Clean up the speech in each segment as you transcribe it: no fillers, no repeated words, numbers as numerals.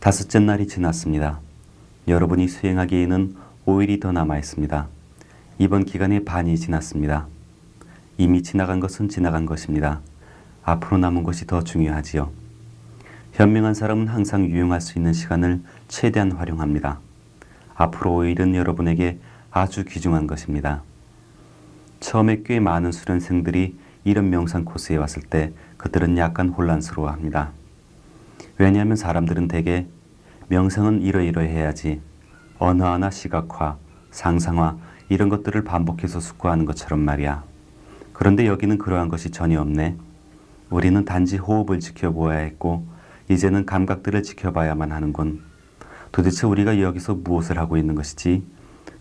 5째 날이 지났습니다. 여러분이 수행하기에는 5일이 더 남아 있습니다. 이번 기간의 반이 지났습니다. 이미 지나간 것은 지나간 것입니다. 앞으로 남은 것이 더 중요하지요. 현명한 사람은 항상 유용할 수 있는 시간을 최대한 활용합니다. 앞으로 5일은 여러분에게 아주 귀중한 것입니다. 처음에 꽤 많은 수련생들이 이런 명상 코스에 왔을 때 그들은 약간 혼란스러워합니다. 왜냐하면 사람들은 대개 명상은 이러이러해야지, 언어화나 시각화, 상상화 이런 것들을 반복해서 숙고하는 것처럼 말이야. 그런데 여기는 그러한 것이 전혀 없네. 우리는 단지 호흡을 지켜보아야 했고 이제는 감각들을 지켜봐야만 하는군. 도대체 우리가 여기서 무엇을 하고 있는 것이지?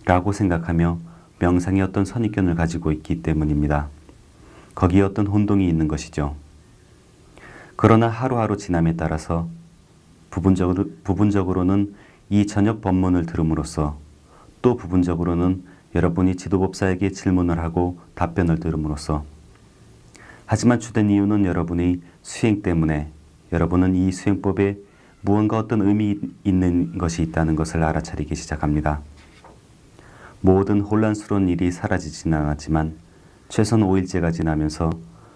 라고 생각하며 명상에 어떤 선입견을 가지고 있기 때문입니다. 거기에 어떤 혼동이 있는 것이죠. 그러나 하루하루 지남에 따라서 부분적으로는 이 저녁 법문을 들음으로써, 또 부분적으로는 여러분이 지도법사에게 질문을 하고 답변을 들음으로써, 하지만 주된 이유는 여러분의 수행 때문에 여러분은 이 수행법에 무언가 어떤 의미 있는 것이 있다는 것을 알아차리기 시작합니다. 모든 혼란스러운 일이 사라지진 않았지만 최선 5일째가 지나면서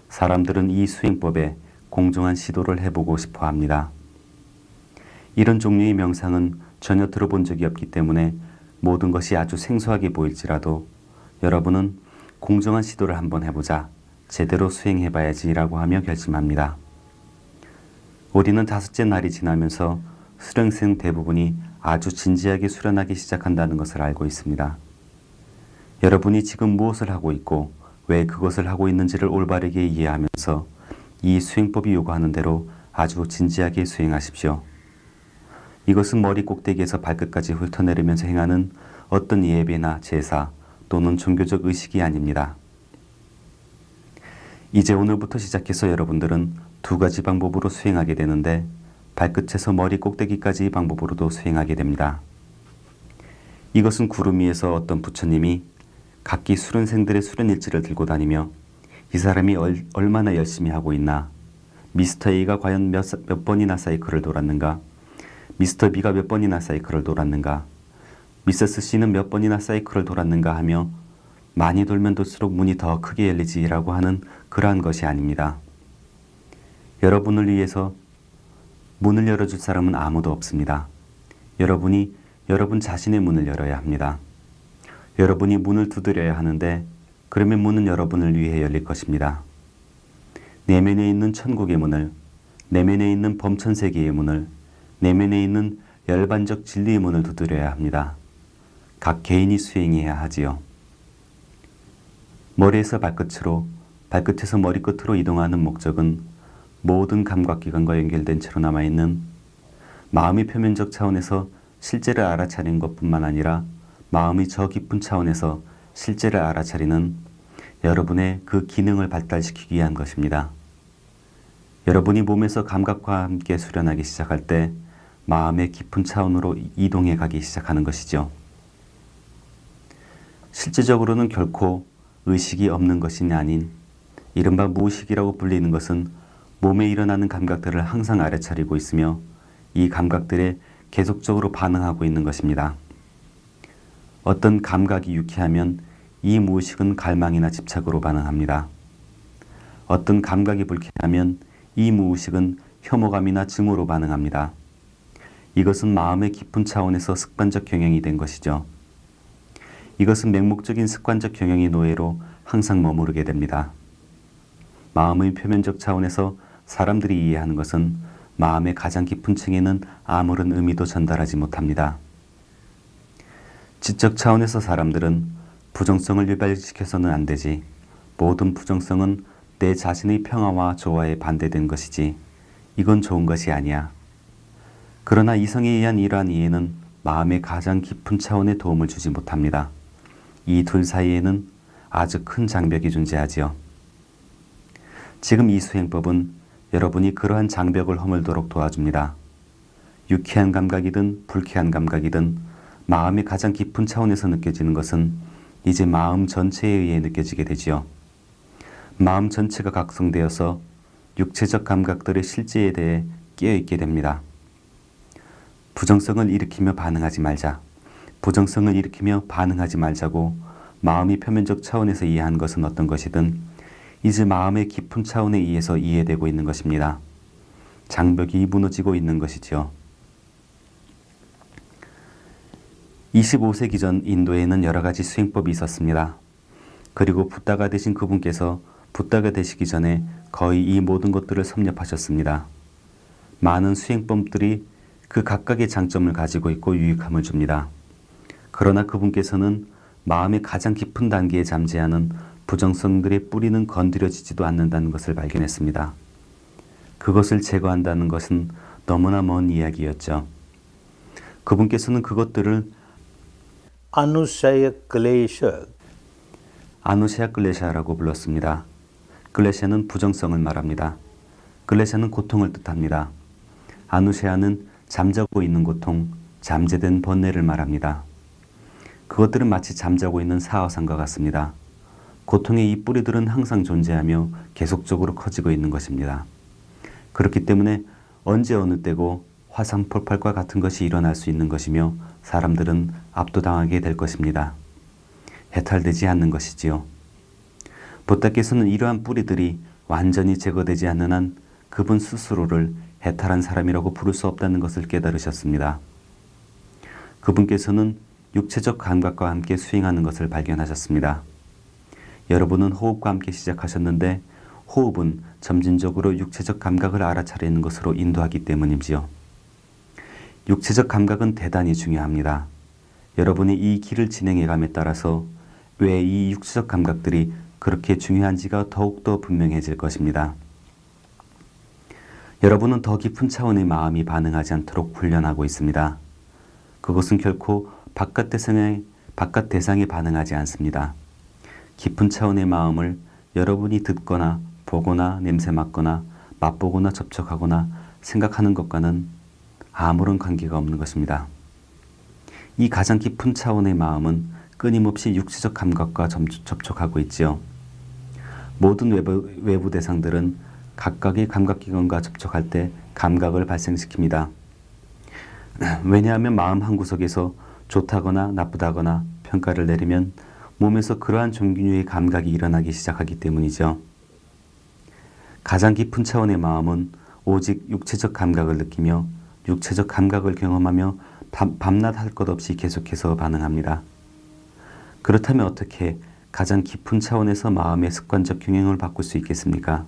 사람들은 이 수행법에 공정한 시도를 해보고 싶어 합니다. 이런 종류의 명상은 전혀 들어본 적이 없기 때문에 모든 것이 아주 생소하게 보일지라도 여러분은 공정한 시도를 한번 해보자, 제대로 수행해봐야지 라고 하며 결심합니다. 우리는 5째 날이 지나면서 수련생 대부분이 아주 진지하게 수련하기 시작한다는 것을 알고 있습니다. 여러분이 지금 무엇을 하고 있고 왜 그것을 하고 있는지를 올바르게 이해하면서 이 수행법이 요구하는 대로 아주 진지하게 수행하십시오. 이것은 머리 꼭대기에서 발끝까지 훑어내리면서 행하는 어떤 예배나 제사 또는 종교적 의식이 아닙니다. 이제 오늘부터 시작해서 여러분들은 2가지 방법으로 수행하게 되는데 발끝에서 머리 꼭대기까지 방법으로도 수행하게 됩니다. 이것은 구름 위에서 어떤 부처님이 각기 수련생들의 수련일지를 들고 다니며 이 사람이 얼마나 열심히 하고 있나, 미스터 A가 과연 몇 번이나 사이클을 돌았는가, 미스터 B가 몇 번이나 사이클을 돌았는가, 미세스 C는 몇 번이나 사이클을 돌았는가 하며 많이 돌면 돌수록 문이 더 크게 열리지라고 하는 그러한 것이 아닙니다. 여러분을 위해서 문을 열어줄 사람은 아무도 없습니다. 여러분이 여러분 자신의 문을 열어야 합니다. 여러분이 문을 두드려야 하는데 그러면 문은 여러분을 위해 열릴 것입니다. 내면에 있는 천국의 문을, 내면에 있는 범천세계의 문을, 내면에 있는 열반적 진리의 문을 두드려야 합니다. 각 개인이 수행해야 하지요. 머리에서 발끝으로, 발끝에서 머리끝으로 이동하는 목적은 모든 감각기관과 연결된 채로 남아있는 마음의 표면적 차원에서 실제를 알아차리는 것뿐만 아니라 마음의 저 깊은 차원에서 실제를 알아차리는 여러분의 그 기능을 발달시키기 위한 것입니다. 여러분이 몸에서 감각과 함께 수련하기 시작할 때 마음의 깊은 차원으로 이동해 가기 시작하는 것이죠. 실제적으로는 결코 의식이 없는 것이 아닌 이른바 무의식이라고 불리는 것은 몸에 일어나는 감각들을 항상 알아차리고 있으며 이 감각들에 계속적으로 반응하고 있는 것입니다. 어떤 감각이 유쾌하면 이 무의식은 갈망이나 집착으로 반응합니다. 어떤 감각이 불쾌하면 이 무의식은 혐오감이나 증오로 반응합니다. 이것은 마음의 깊은 차원에서 습관적 경영이 된 것이죠. 이것은 맹목적인 습관적 경영의 노예로 항상 머무르게 됩니다. 마음의 표면적 차원에서 사람들이 이해하는 것은 마음의 가장 깊은 층에는 아무런 의미도 전달하지 못합니다. 지적 차원에서 사람들은 부정성을 유발시켜서는 안 되지, 모든 부정성은 내 자신의 평화와 조화에 반대된 것이지, 이건 좋은 것이 아니야. 그러나 이성에 의한 이러한 이해는 마음의 가장 깊은 차원에 도움을 주지 못합니다. 이 둘 사이에는 아주 큰 장벽이 존재하지요. 지금 이 수행법은 여러분이 그러한 장벽을 허물도록 도와줍니다. 유쾌한 감각이든 불쾌한 감각이든 마음의 가장 깊은 차원에서 느껴지는 것은 이제 마음 전체에 의해 느껴지게 되지요. 마음 전체가 각성되어서 육체적 감각들의 실제에 대해 깨어있게 됩니다. 부정성을 일으키며 반응하지 말자. 부정성을 일으키며 반응하지 말자고 마음이 표면적 차원에서 이해한 것은 어떤 것이든 이제 마음의 깊은 차원에 의해서 이해되고 있는 것입니다. 장벽이 무너지고 있는 것이지요. 25세기 전 인도에는 여러 가지 수행법이 있었습니다. 그리고 붓다가 되신 그분께서 붓다가 되시기 전에 거의 이 모든 것들을 섭렵하셨습니다. 많은 수행법들이 그 각각의 장점을 가지고 있고 유익함을 줍니다. 그러나 그분께서는 마음의 가장 깊은 단계에 잠재하는 부정성들의 뿌리는 건드려지지도 않는다는 것을 발견했습니다. 그것을 제거한다는 것은 너무나 먼 이야기였죠. 그분께서는 그것들을 Anusaya Klesha 아누샤 클레샤라고 불렀습니다. 클레샤는 부정성을 말합니다. 클레샤는 고통을 뜻합니다. 아누샤는 잠자고 있는 고통, 잠재된 번뇌를 말합니다. 그것들은 마치 잠자고 있는 사화상과 같습니다. 고통의 이 뿌리들은 항상 존재하며 계속적으로 커지고 있는 것입니다. 그렇기 때문에 언제 어느 때고 화산 폭발과 같은 것이 일어날 수 있는 것이며 사람들은 압도당하게 될 것입니다. 해탈되지 않는 것이지요. 부다께서는 이러한 뿌리들이 완전히 제거되지 않는 한 그분 스스로를 해탈한 사람이라고 부를 수 없다는 것을 깨달으셨습니다. 그분께서는 육체적 감각과 함께 수행하는 것을 발견하셨습니다. 여러분은 호흡과 함께 시작하셨는데 호흡은 점진적으로 육체적 감각을 알아차리는 것으로 인도하기 때문이지요. 육체적 감각은 대단히 중요합니다. 여러분이 이 길을 진행해감에 따라서 왜 이 육체적 감각들이 그렇게 중요한지가 더욱더 분명해질 것입니다. 여러분은 더 깊은 차원의 마음이 반응하지 않도록 훈련하고 있습니다. 그것은 결코 바깥 대상에 반응하지 않습니다. 깊은 차원의 마음을 여러분이 듣거나 보거나 냄새 맡거나 맛보거나 접촉하거나 생각하는 것과는 아무런 관계가 없는 것입니다. 이 가장 깊은 차원의 마음은 끊임없이 육체적 감각과 접촉하고 있지요. 모든 외부 대상들은 각각의 감각기관과 접촉할 때 감각을 발생시킵니다. 왜냐하면 마음 한구석에서 좋다거나 나쁘다거나 평가를 내리면 몸에서 그러한 종류의 감각이 일어나기 시작하기 때문이죠. 가장 깊은 차원의 마음은 오직 육체적 감각을 느끼며 육체적 감각을 경험하며 밤낮 할 것 없이 계속해서 반응합니다. 그렇다면 어떻게 가장 깊은 차원에서 마음의 습관적 경영을 바꿀 수 있겠습니까?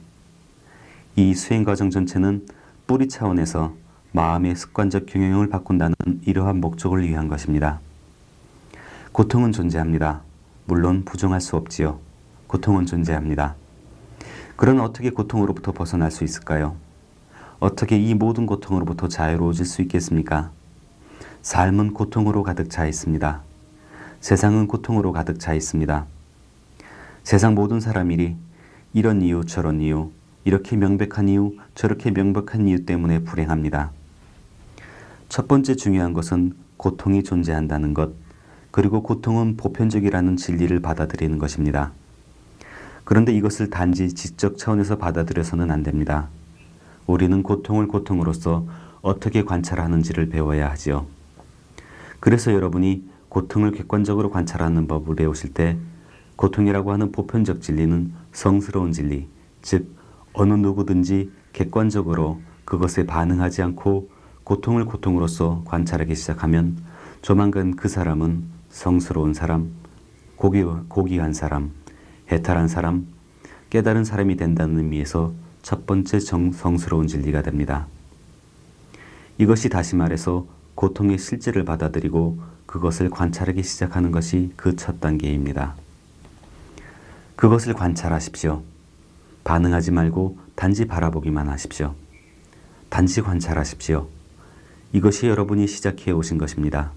이 수행 과정 전체는 뿌리 차원에서 마음의 습관적 경영을 바꾼다는 이러한 목적을 위한 것입니다. 고통은 존재합니다. 물론 부정할 수 없지요. 고통은 존재합니다. 그러나 어떻게 고통으로부터 벗어날 수 있을까요? 어떻게 이 모든 고통으로부터 자유로워질 수 있겠습니까? 삶은 고통으로 가득 차 있습니다. 세상은 고통으로 가득 차 있습니다. 세상 모든 사람들이 이런 이유 저런 이유, 이렇게 명백한 이유 저렇게 명백한 이유 때문에 불행합니다. 첫 번째 중요한 것은 고통이 존재한다는 것, 그리고 고통은 보편적이라는 진리를 받아들이는 것입니다. 그런데 이것을 단지 지적 차원에서 받아들여서는 안 됩니다. 우리는 고통을 고통으로서 어떻게 관찰하는지를 배워야 하지요. 그래서 여러분이 고통을 객관적으로 관찰하는 법을 배우실 때 고통이라고 하는 보편적 진리는 성스러운 진리, 즉 어느 누구든지 객관적으로 그것에 반응하지 않고 고통을 고통으로서 관찰하기 시작하면 조만간 그 사람은 성스러운 사람, 고귀한 사람, 해탈한 사람, 깨달은 사람이 된다는 의미에서 첫 번째 성스러운 진리가 됩니다. 이것이 다시 말해서 고통의 실제를 받아들이고 그것을 관찰하기 시작하는 것이 그 첫 단계입니다. 그것을 관찰하십시오. 반응하지 말고 단지 바라보기만 하십시오. 단지 관찰하십시오. 이것이 여러분이 시작해 오신 것입니다.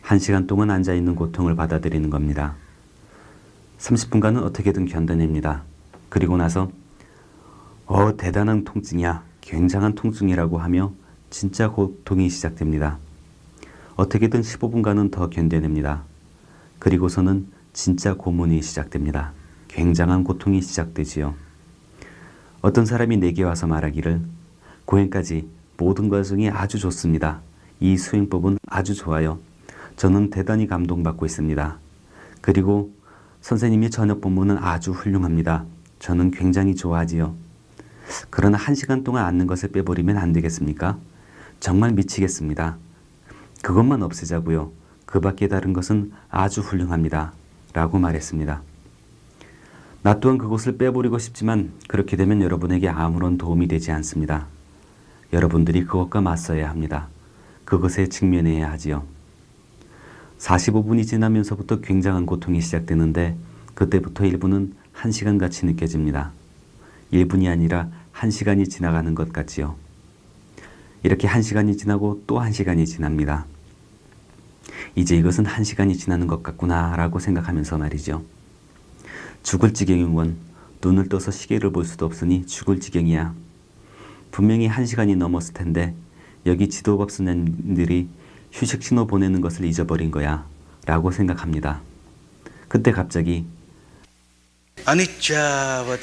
1시간 동안 앉아있는 고통을 받아들이는 겁니다. 30분간은 어떻게든 견뎌냅니다. 그리고 나서 대단한 통증이야, 굉장한 통증이라고 하며 진짜 고통이 시작됩니다. 어떻게든 15분간은 더 견뎌냅니다. 그리고서는 진짜 고문이 시작됩니다. 굉장한 고통이 시작되지요. 어떤 사람이 내게 와서 말하기를 고행까지 모든 과정이 아주 좋습니다. 이 수행법은 아주 좋아요. 저는 대단히 감동받고 있습니다. 그리고 선생님이 저녁 본문은 아주 훌륭합니다. 저는 굉장히 좋아하지요. 그러나 1시간 동안 앉는 것을 빼버리면 안 되겠습니까? 정말 미치겠습니다. 그것만 없애자고요. 그 밖에 다른 것은 아주 훌륭합니다. 라고 말했습니다. 나 또한 그것을 빼버리고 싶지만 그렇게 되면 여러분에게 아무런 도움이 되지 않습니다. 여러분들이 그것과 맞서야 합니다. 그것에 직면해야 하지요. 45분이 지나면서부터 굉장한 고통이 시작되는데 그때부터 1분은 1시간같이 느껴집니다. 1분이 아니라 1시간이 지나가는 것 같지요. 이렇게 1시간이 지나고 또 1시간이 지납니다. 이제 이것은 1시간이 지나는 것 같구나 라고 생각하면서 말이죠. 죽을 지경이군. 눈을 떠서 시계를 볼 수도 없으니 죽을 지경이야. 분명히 1시간이 넘었을 텐데 여기 지도법 선생님들이 휴식 신호 보내는 것을 잊어버린 거야 라고 생각합니다. 그때 갑자기 Anicca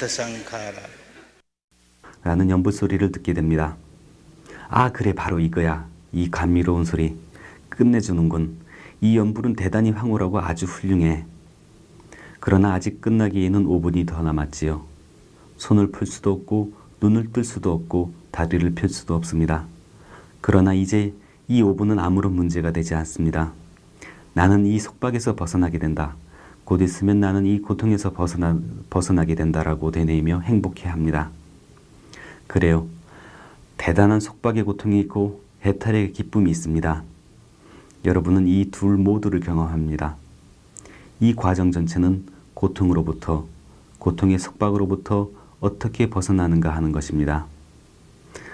sankhara. 라는 연불소리를 듣게 됩니다. 아, 그래, 바로 이거야. 이 감미로운 소리. 끝내주는군. 이 연불은 대단히 황홀하고 아주 훌륭해. 그러나 아직 끝나기에는 5분이 더 남았지요. 손을 풀 수도 없고 눈을 뜰 수도 없고 다리를 펼 수도 없습니다. 그러나 이제 이 5분은 아무런 문제가 되지 않습니다. 나는 이 속박에서 벗어나게 된다. 곧 있으면 나는 이 고통에서 벗어나게 된다라고 되뇌이며 행복해합니다. 그래요. 대단한 속박의 고통이 있고 해탈의 기쁨이 있습니다. 여러분은 이 둘 모두를 경험합니다. 이 과정 전체는 고통으로부터, 고통의 속박으로부터 어떻게 벗어나는가 하는 것입니다.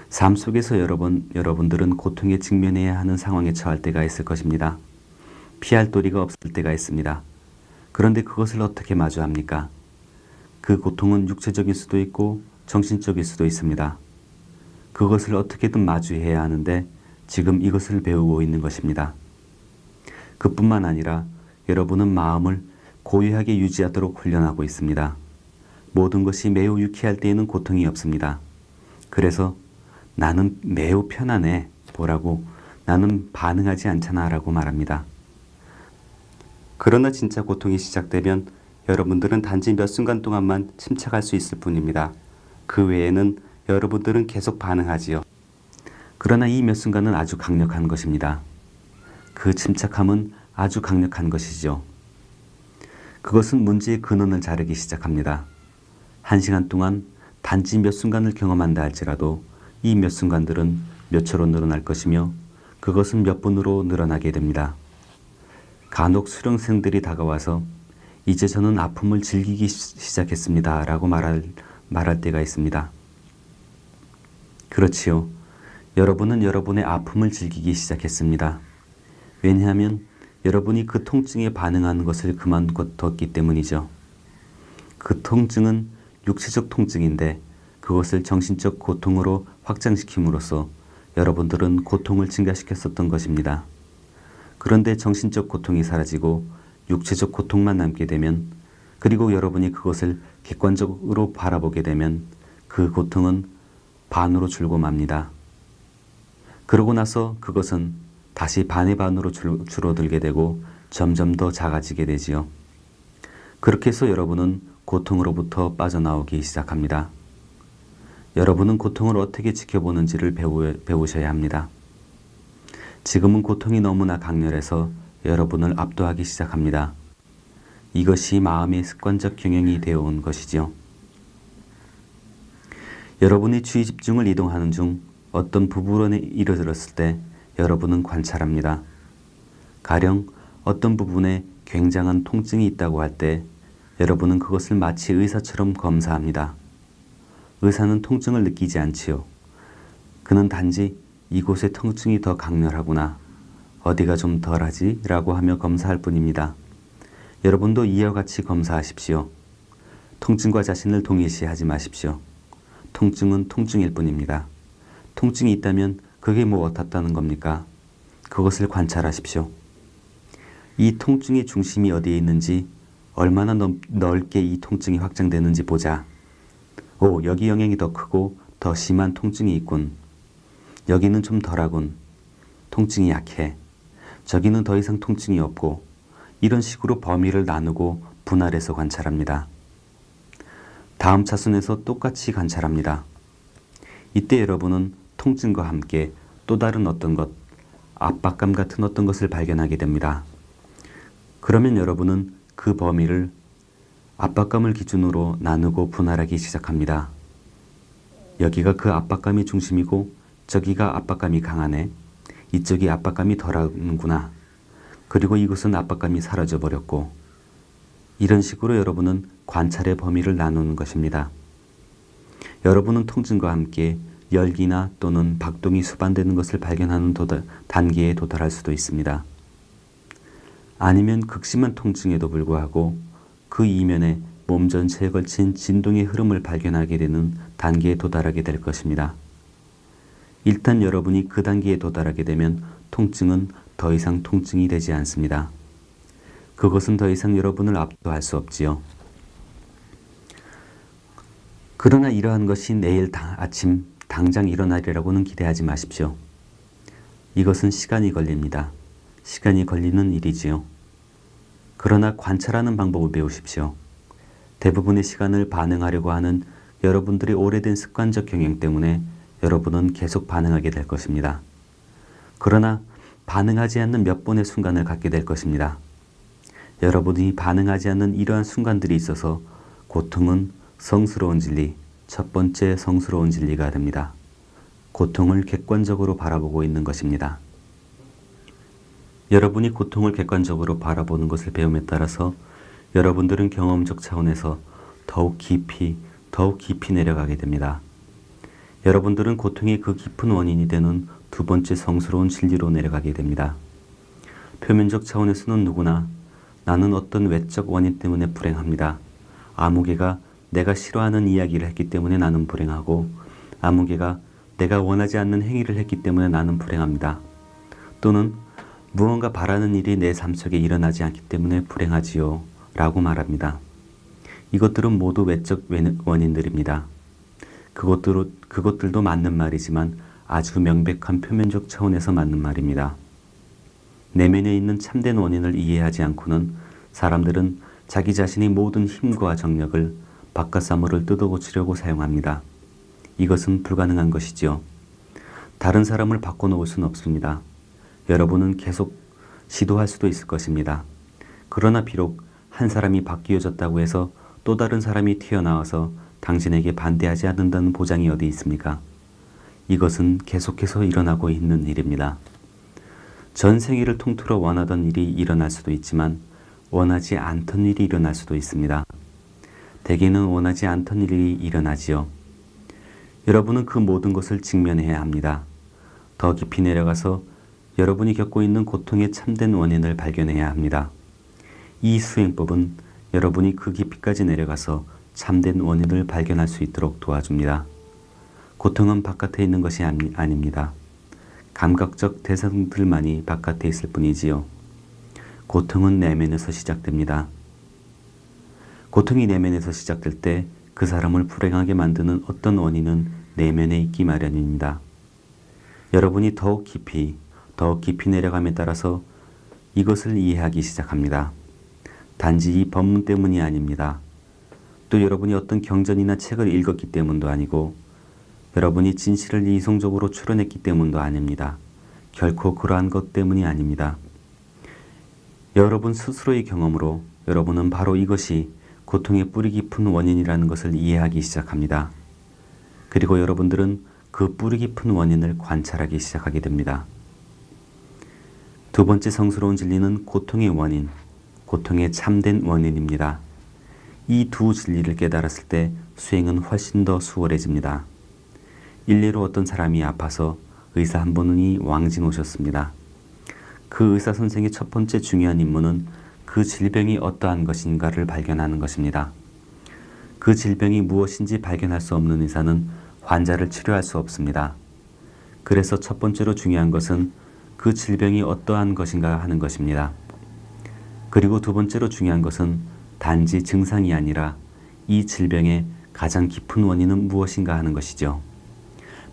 삶 속에서 여러분들은 고통에 직면해야 하는 상황에 처할 때가 있을 것입니다. 피할 도리가 없을 때가 있습니다. 그런데 그것을 어떻게 마주합니까? 그 고통은 육체적일 수도 있고 정신적일 수도 있습니다. 그것을 어떻게든 마주해야 하는데 지금 이것을 배우고 있는 것입니다. 그뿐만 아니라 여러분은 마음을 고요하게 유지하도록 훈련하고 있습니다. 모든 것이 매우 유쾌할 때에는 고통이 없습니다. 그래서 나는 매우 편안해 보라고 나는 반응하지 않잖아 라고 말합니다. 그러나 진짜 고통이 시작되면 여러분들은 단지 몇 순간 동안만 침착할 수 있을 뿐입니다. 그 외에는 여러분들은 계속 반응하지요. 그러나 이 몇 순간은 아주 강력한 것입니다. 그 침착함은 아주 강력한 것이죠. 그것은 문제의 근원을 자르기 시작합니다. 1시간 동안 단지 몇 순간을 경험한다 할지라도 이 몇 순간들은 몇 초로 늘어날 것이며 그것은 몇 분으로 늘어나게 됩니다. 간혹 수련생들이 다가와서 이제 저는 아픔을 즐기기 시작했습니다 라고 말할 때가 있습니다. 그렇지요. 여러분은 여러분의 아픔을 즐기기 시작했습니다. 왜냐하면 여러분이 그 통증에 반응하는 것을 그만뒀기 때문이죠. 그 통증은 육체적 통증인데 그것을 정신적 고통으로 확장시킴으로써 여러분들은 고통을 증가시켰었던 것입니다. 그런데 정신적 고통이 사라지고 육체적 고통만 남게 되면 그리고 여러분이 그것을 객관적으로 바라보게 되면 그 고통은 반으로 줄고 맙니다. 그러고 나서 그것은 다시 반의 반으로 줄어들게 되고 점점 더 작아지게 되지요. 그렇게 해서 여러분은 고통으로부터 빠져나오기 시작합니다. 여러분은 고통을 어떻게 지켜보는지를 배우셔야 합니다. 지금은 고통이 너무나 강렬해서 여러분을 압도하기 시작합니다. 이것이 마음의 습관적 경영이 되어온 것이지요. 여러분이 주의 집중을 이동하는 중 어떤 부분에 이르렀을 때 여러분은 관찰합니다. 가령 어떤 부분에 굉장한 통증이 있다고 할 때 여러분은 그것을 마치 의사처럼 검사합니다. 의사는 통증을 느끼지 않지요. 그는 단지 이곳의 통증이 더 강렬하구나. 어디가 좀 덜하지? 라고 하며 검사할 뿐입니다. 여러분도 이와 같이 검사하십시오. 통증과 자신을 동일시하지 마십시오. 통증은 통증일 뿐입니다. 통증이 있다면 그게 뭐 어떻다는 겁니까? 그것을 관찰하십시오. 이 통증의 중심이 어디에 있는지 얼마나 넓게 이 통증이 확장되는지 보자. 오, 여기 영향이 더 크고 더 심한 통증이 있군. 여기는 좀 덜하군. 통증이 약해. 저기는 더 이상 통증이 없고 이런 식으로 범위를 나누고 분할해서 관찰합니다. 다음 차순에서 똑같이 관찰합니다. 이때 여러분은 통증과 함께 또 다른 어떤 것, 압박감 같은 어떤 것을 발견하게 됩니다. 그러면 여러분은 그 범위를 압박감을 기준으로 나누고 분할하기 시작합니다. 여기가 그 압박감이 중심이고 저기가 압박감이 강하네. 이쪽이 압박감이 덜하는구나. 그리고 이곳은 압박감이 사라져 버렸고, 이런 식으로 여러분은 관찰의 범위를 나누는 것입니다. 여러분은 통증과 함께 열기나 또는 박동이 수반되는 것을 발견하는 단계에 도달할 수도 있습니다. 아니면 극심한 통증에도 불구하고 그 이면에 몸 전체에 걸친 진동의 흐름을 발견하게 되는 단계에 도달하게 될 것입니다. 일단 여러분이 그 단계에 도달하게 되면 통증은 더 이상 통증이 되지 않습니다. 그것은 더 이상 여러분을 압도할 수 없지요. 그러나 이러한 것이 내일 아침 당장 일어나리라고는 기대하지 마십시오. 이것은 시간이 걸립니다. 시간이 걸리는 일이지요. 그러나 관찰하는 방법을 배우십시오. 대부분의 시간을 반응하려고 하는 여러분들의 오래된 습관적 경향 때문에 여러분은 계속 반응하게 될 것입니다. 그러나 반응하지 않는 몇 번의 순간을 갖게 될 것입니다. 여러분이 반응하지 않는 이러한 순간들이 있어서 고통은 성스러운 진리, 첫 번째 성스러운 진리가 됩니다. 고통을 객관적으로 바라보고 있는 것입니다. 여러분이 고통을 객관적으로 바라보는 것을 배움에 따라서 여러분들은 경험적 차원에서 더욱 깊이 내려가게 됩니다. 여러분들은 고통의 그 깊은 원인이 되는 두 번째 성스러운 진리로 내려가게 됩니다. 표면적 차원에서는 누구나 나는 어떤 외적 원인 때문에 불행합니다. 아무개가 내가 싫어하는 이야기를 했기 때문에 나는 불행하고, 아무개가 내가 원하지 않는 행위를 했기 때문에 나는 불행합니다. 또는 무언가 바라는 일이 내 삶 속에 일어나지 않기 때문에 불행하지요 라고 말합니다. 이것들은 모두 외적 원인들입니다. 그것들도 맞는 말이지만 아주 명백한 표면적 차원에서 맞는 말입니다. 내면에 있는 참된 원인을 이해하지 않고는 사람들은 자기 자신의 모든 힘과 정력을 바깥 사물을 뜯어고치려고 사용합니다. 이것은 불가능한 것이지요. 다른 사람을 바꿔놓을 수는 없습니다. 여러분은 계속 시도할 수도 있을 것입니다. 그러나 비록 한 사람이 바뀌어졌다고 해서 또 다른 사람이 튀어나와서 당신에게 반대하지 않는다는 보장이 어디 있습니까? 이것은 계속해서 일어나고 있는 일입니다. 전 세계를 통틀어 원하던 일이 일어날 수도 있지만 원하지 않던 일이 일어날 수도 있습니다. 대개는 원하지 않던 일이 일어나지요. 여러분은 그 모든 것을 직면해야 합니다. 더 깊이 내려가서 여러분이 겪고 있는 고통의 참된 원인을 발견해야 합니다. 이 수행법은 여러분이 그 깊이까지 내려가서 참된 원인을 발견할 수 있도록 도와줍니다. 고통은 바깥에 있는 것이 아닙니다. 감각적 대상들만이 바깥에 있을 뿐이지요. 고통은 내면에서 시작됩니다. 고통이 내면에서 시작될 때 그 사람을 불행하게 만드는 어떤 원인은 내면에 있기 마련입니다. 여러분이 더욱 깊이 내려감에 따라서 이것을 이해하기 시작합니다. 단지 이 법문 때문이 아닙니다. 또 여러분이 어떤 경전이나 책을 읽었기 때문도 아니고 여러분이 진실을 이성적으로 추론했기 때문도 아닙니다. 결코 그러한 것 때문이 아닙니다. 여러분 스스로의 경험으로 여러분은 바로 이것이 고통의 뿌리 깊은 원인이라는 것을 이해하기 시작합니다. 그리고 여러분들은 그 뿌리 깊은 원인을 관찰하기 시작하게 됩니다. 두 번째 성스러운 진리는 고통의 원인, 고통의 참된 원인입니다. 이 두 진리를 깨달았을 때 수행은 훨씬 더 수월해집니다. 일례로 어떤 사람이 아파서 의사 한 분이 왕진 오셨습니다. 그 의사 선생의 첫 번째 중요한 임무는 그 질병이 어떠한 것인가를 발견하는 것입니다. 그 질병이 무엇인지 발견할 수 없는 의사는 환자를 치료할 수 없습니다. 그래서 첫 번째로 중요한 것은 그 질병이 어떠한 것인가 하는 것입니다. 그리고 두 번째로 중요한 것은 단지 증상이 아니라 이 질병의 가장 깊은 원인은 무엇인가 하는 것이죠.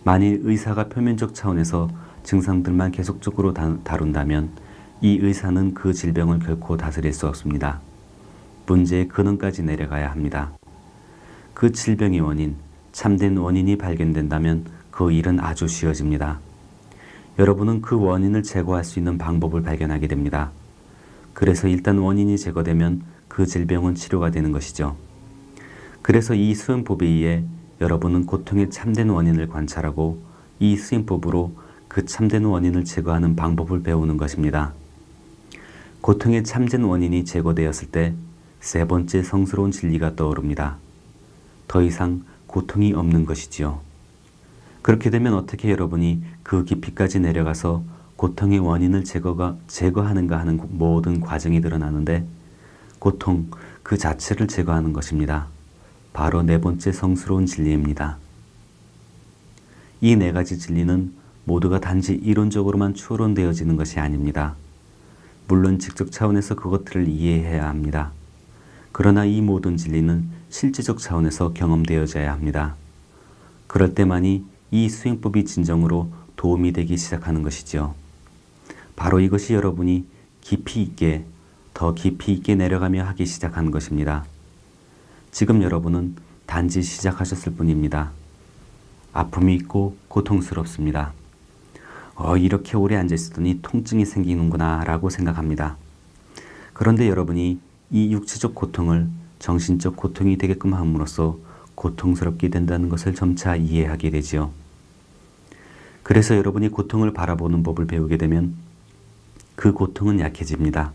만일 의사가 표면적 차원에서 증상들만 계속적으로 다룬다면 이 의사는 그 질병을 결코 다스릴 수 없습니다. 문제의 근원까지 내려가야 합니다. 그 질병의 원인, 참된 원인이 발견된다면 그 일은 아주 쉬워집니다. 여러분은 그 원인을 제거할 수 있는 방법을 발견하게 됩니다. 그래서 일단 원인이 제거되면 그 질병은 치료가 되는 것이죠. 그래서 이 수행법에 의해 여러분은 고통의 참된 원인을 관찰하고 이 수행법으로 그 참된 원인을 제거하는 방법을 배우는 것입니다. 고통의 참된 원인이 제거되었을 때 세 번째 성스러운 진리가 떠오릅니다. 더 이상 고통이 없는 것이지요. 그렇게 되면 어떻게 여러분이 그 깊이까지 내려가서 고통의 원인을 제거하는가 하는 모든 과정이 드러나는데 고통 그 자체를 제거하는 것입니다. 바로 네 번째 성스러운 진리입니다. 이 네 가지 진리는 모두가 단지 이론적으로만 추론되어지는 것이 아닙니다. 물론 지적 차원에서 그것들을 이해해야 합니다. 그러나 이 모든 진리는 실제적 차원에서 경험되어져야 합니다. 그럴 때만이 이 수행법이 진정으로 도움이 되기 시작하는 것이죠. 바로 이것이 여러분이 깊이 있게, 더 깊이 있게 내려가며 하기 시작하는 것입니다. 지금 여러분은 단지 시작하셨을 뿐입니다. 아픔이 있고 고통스럽습니다. 이렇게 오래 앉아있으더니 통증이 생기는구나 라고 생각합니다. 그런데 여러분이 이 육체적 고통을 정신적 고통이 되게끔 함으로써 고통스럽게 된다는 것을 점차 이해하게 되지요. 그래서 여러분이 고통을 바라보는 법을 배우게 되면 그 고통은 약해집니다.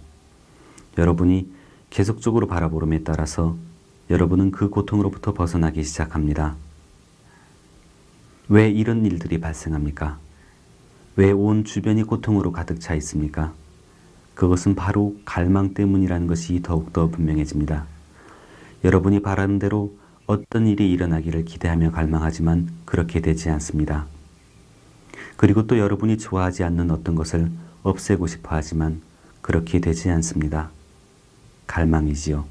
여러분이 계속적으로 바라보름에 따라서 여러분은 그 고통으로부터 벗어나기 시작합니다. 왜 이런 일들이 발생합니까? 왜 온 주변이 고통으로 가득 차 있습니까? 그것은 바로 갈망 때문이라는 것이 더욱더 분명해집니다. 여러분이 바라는 대로 어떤 일이 일어나기를 기대하며 갈망하지만 그렇게 되지 않습니다. 그리고 또 여러분이 좋아하지 않는 어떤 것을 없애고 싶어 하지만 그렇게 되지 않습니다. 갈망이지요.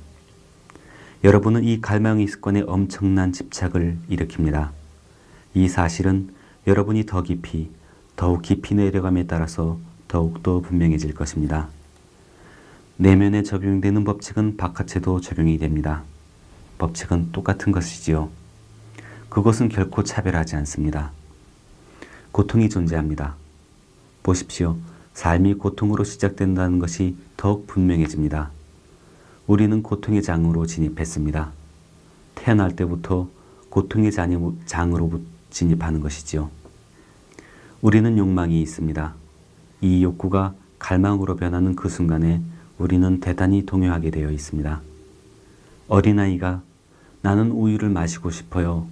여러분은 이 갈망의 습관에 엄청난 집착을 일으킵니다. 이 사실은 여러분이 더욱 깊이 내려감에 따라서 더욱더 분명해질 것입니다. 내면에 적용되는 법칙은 바깥에도 적용이 됩니다. 법칙은 똑같은 것이지요. 그것은 결코 차별하지 않습니다. 고통이 존재합니다. 보십시오. 삶이 고통으로 시작된다는 것이 더욱 분명해집니다. 우리는 고통의 장으로 진입했습니다. 태어날 때부터 고통의 장으로 진입하는 것이지요. 우리는 욕망이 있습니다. 이 욕구가 갈망으로 변하는 그 순간에 우리는 대단히 동요하게 되어 있습니다. 어린아이가 나는 우유를 마시고 싶어요.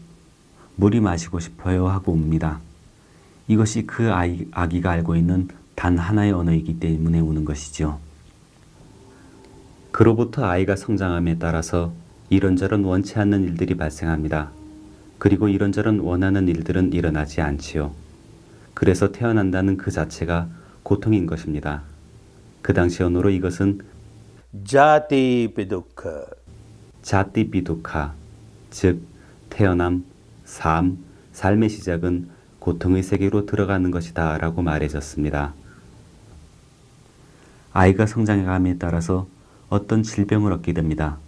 물이 마시고 싶어요 하고 웁니다. 이것이 그 아기가 알고 있는 단 하나의 언어이기 때문에 우는 것이죠. 그로부터 아이가 성장함에 따라서 이런저런 원치 않는 일들이 발생합니다. 그리고 이런저런 원하는 일들은 일어나지 않지요. 그래서 태어난다는 그 자체가 고통인 것입니다. 그 당시 언어로 이것은 Jati Pidukha. 자띠 비두카, 즉 태어남, 삶의 시작은 고통의 세계로 들어가는 것이다 라고 말해졌습니다. 아이가 성장해감에 따라서 어떤 질병을 얻게 됩니다.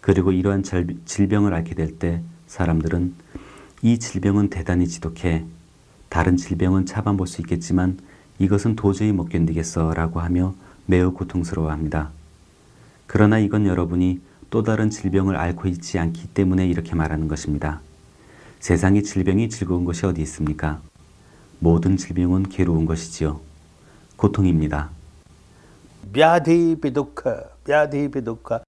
그리고 이러한 질병을 앓게 될 때 사람들은 이 질병은 대단히 지독해. 다른 질병은 참아볼 수 있겠지만 이것은 도저히 못 견디겠어 라고 하며 매우 고통스러워합니다. 그러나 이건 여러분이 또 다른 질병을 앓고 있지 않기 때문에 이렇게 말하는 것입니다. 세상에 질병이 즐거운 것이 어디 있습니까? 모든 질병은 괴로운 것이지요. 고통입니다. Vyadhi Pidukha. Vyadhi Pidukha.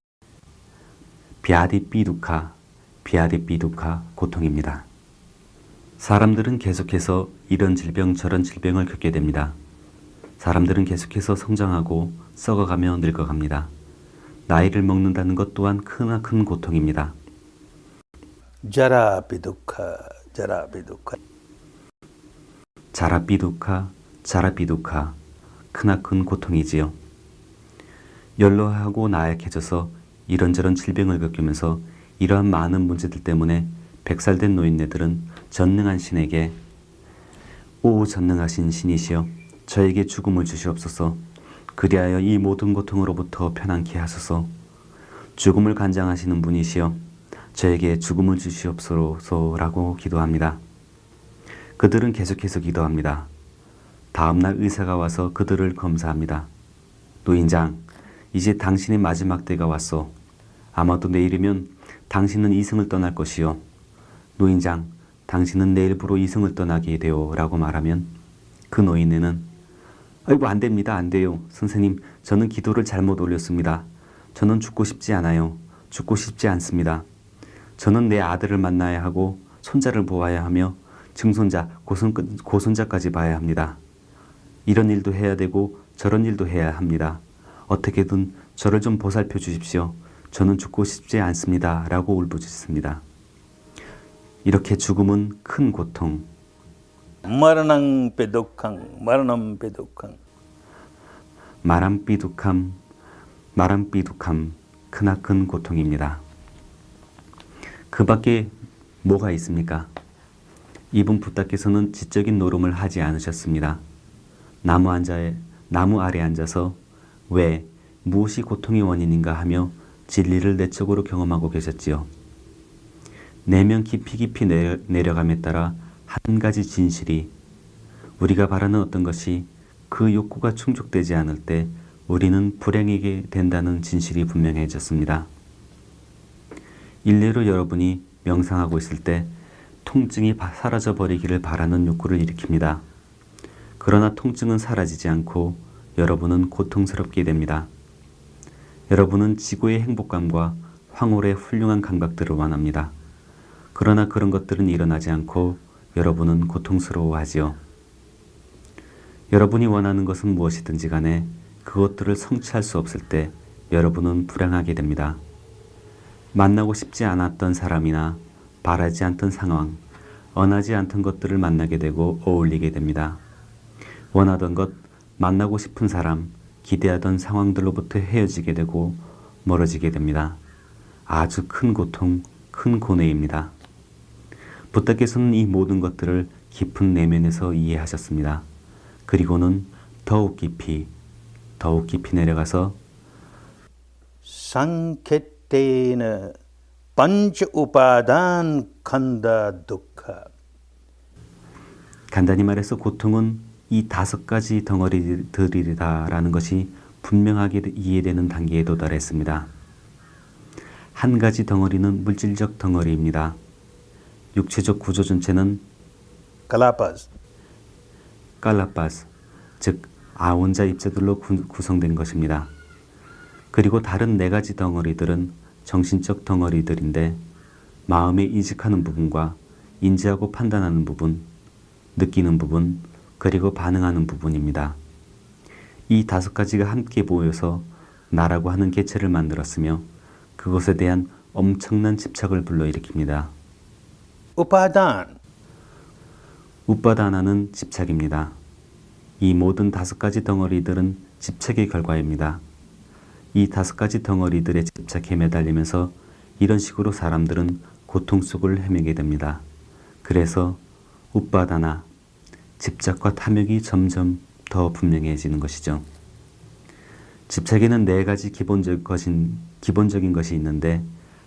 비아디 삐두카, 고통입니다. 사람들은 계속해서 이런 질병 저런 질병을 겪게 됩니다. 사람들은 계속해서 성장하고 썩어가며 늙어갑니다. 나이를 먹는다는 것 또한 크나큰 고통입니다. Jara Pidukha. Jara Pidukha. 자라삐두카, 크나큰 고통이지요. 연로하고 나약해져서 이런저런 질병을 겪으면서 이러한 많은 문제들 때문에 100살 된 노인네들은 전능한 신에게 오 전능하신 신이시여, 저에게 죽음을 주시옵소서. 그리하여 이 모든 고통으로부터 편안케 하소서. 죽음을 관장하시는 분이시여, 저에게 죽음을 주시옵소서라고 기도합니다. 그들은 계속해서 기도합니다. 다음날 의사가 와서 그들을 검사합니다. 노인장, 이제 당신의 마지막 때가 왔소. 아마도 내일이면 당신은 이승을 떠날 것이요. 노인장, 당신은 내일부로 이승을 떠나게 되오 라고 말하면 그 노인네는 아이고 안 됩니다. 안 돼요. 선생님, 저는 기도를 잘못 올렸습니다. 저는 죽고 싶지 않아요. 죽고 싶지 않습니다. 저는 내 아들을 만나야 하고 손자를 보아야 하며 증손자, 고손자까지 봐야 합니다. 이런 일도 해야 되고 저런 일도 해야 합니다. 어떻게든 저를 좀 보살펴 주십시오. 저는 죽고 싶지 않습니다. 라고 울부짖습니다. 이렇게 죽음은 큰 고통, Maranang pedukhang, maranam pedukhang. 마람삐둑함, 크나큰 고통입니다. 그 밖에 뭐가 있습니까? 이분 부다께서는 지적인 노름을 하지 않으셨습니다. 나무 아래 앉아서 왜, 무엇이 고통의 원인인가 하며 진리를 내적으로 경험하고 계셨지요. 내면 깊이 내려감에 따라 한 가지 진실이, 우리가 바라는 어떤 것이 그 욕구가 충족되지 않을 때 우리는 불행하게 된다는 진실이 분명해졌습니다. 일례로 여러분이 명상하고 있을 때 통증이 사라져 버리기를 바라는 욕구를 일으킵니다. 그러나 통증은 사라지지 않고 여러분은 고통스럽게 됩니다. 여러분은 지구의 행복감과 황홀의 훌륭한 감각들을 원합니다. 그러나 그런 것들은 일어나지 않고 여러분은 고통스러워하지요. 여러분이 원하는 것은 무엇이든지 간에 그것들을 성취할 수 없을 때 여러분은 불행하게 됩니다. 만나고 싶지 않았던 사람이나 바라지 않던 상황, 원하지 않던 것들을 만나게 되고 어울리게 됩니다. 원하던 것, 만나고 싶은 사람, 기대하던 상황들로부터 헤어지게 되고 멀어지게 됩니다. 아주 큰 고통, 큰 고뇌입니다. 부다께서는 이 모든 것들을 깊은 내면에서 이해하셨습니다. 그리고는 더욱 깊이 내려가서 Sanketena panch upadan khanda dukkha. 간단히 말해서 고통은 이 5가지 덩어리들이다라는 것이 분명하게 이해되는 단계에 도달했습니다. 한 가지 덩어리는 물질적 덩어리입니다. 육체적 구조 전체는 Kalapas. 깔라빠스, 즉 아원자 입자들로 구성된 것입니다. 그리고 다른 4가지 덩어리들은 정신적 덩어리들인데 마음에 인식하는 부분과 인지하고 판단하는 부분, 느끼는 부분, 그리고 반응하는 부분입니다. 이 5가지가 함께 모여서 나라고 하는 개체를 만들었으며 그것에 대한 엄청난 집착을 불러일으킵니다. Upadan. 우빠다나는 집착입니다. 이 모든 5가지 덩어리들은 집착의 결과입니다. 이 5가지 덩어리들의 집착에 매달리면서 이런 식으로 사람들은 고통 속을 헤매게 됩니다. 그래서 우빠다나, 집착과 탐욕이 점점 더 분명해지는 것이죠. 집착에는 4가지 기본적인 것이 있는데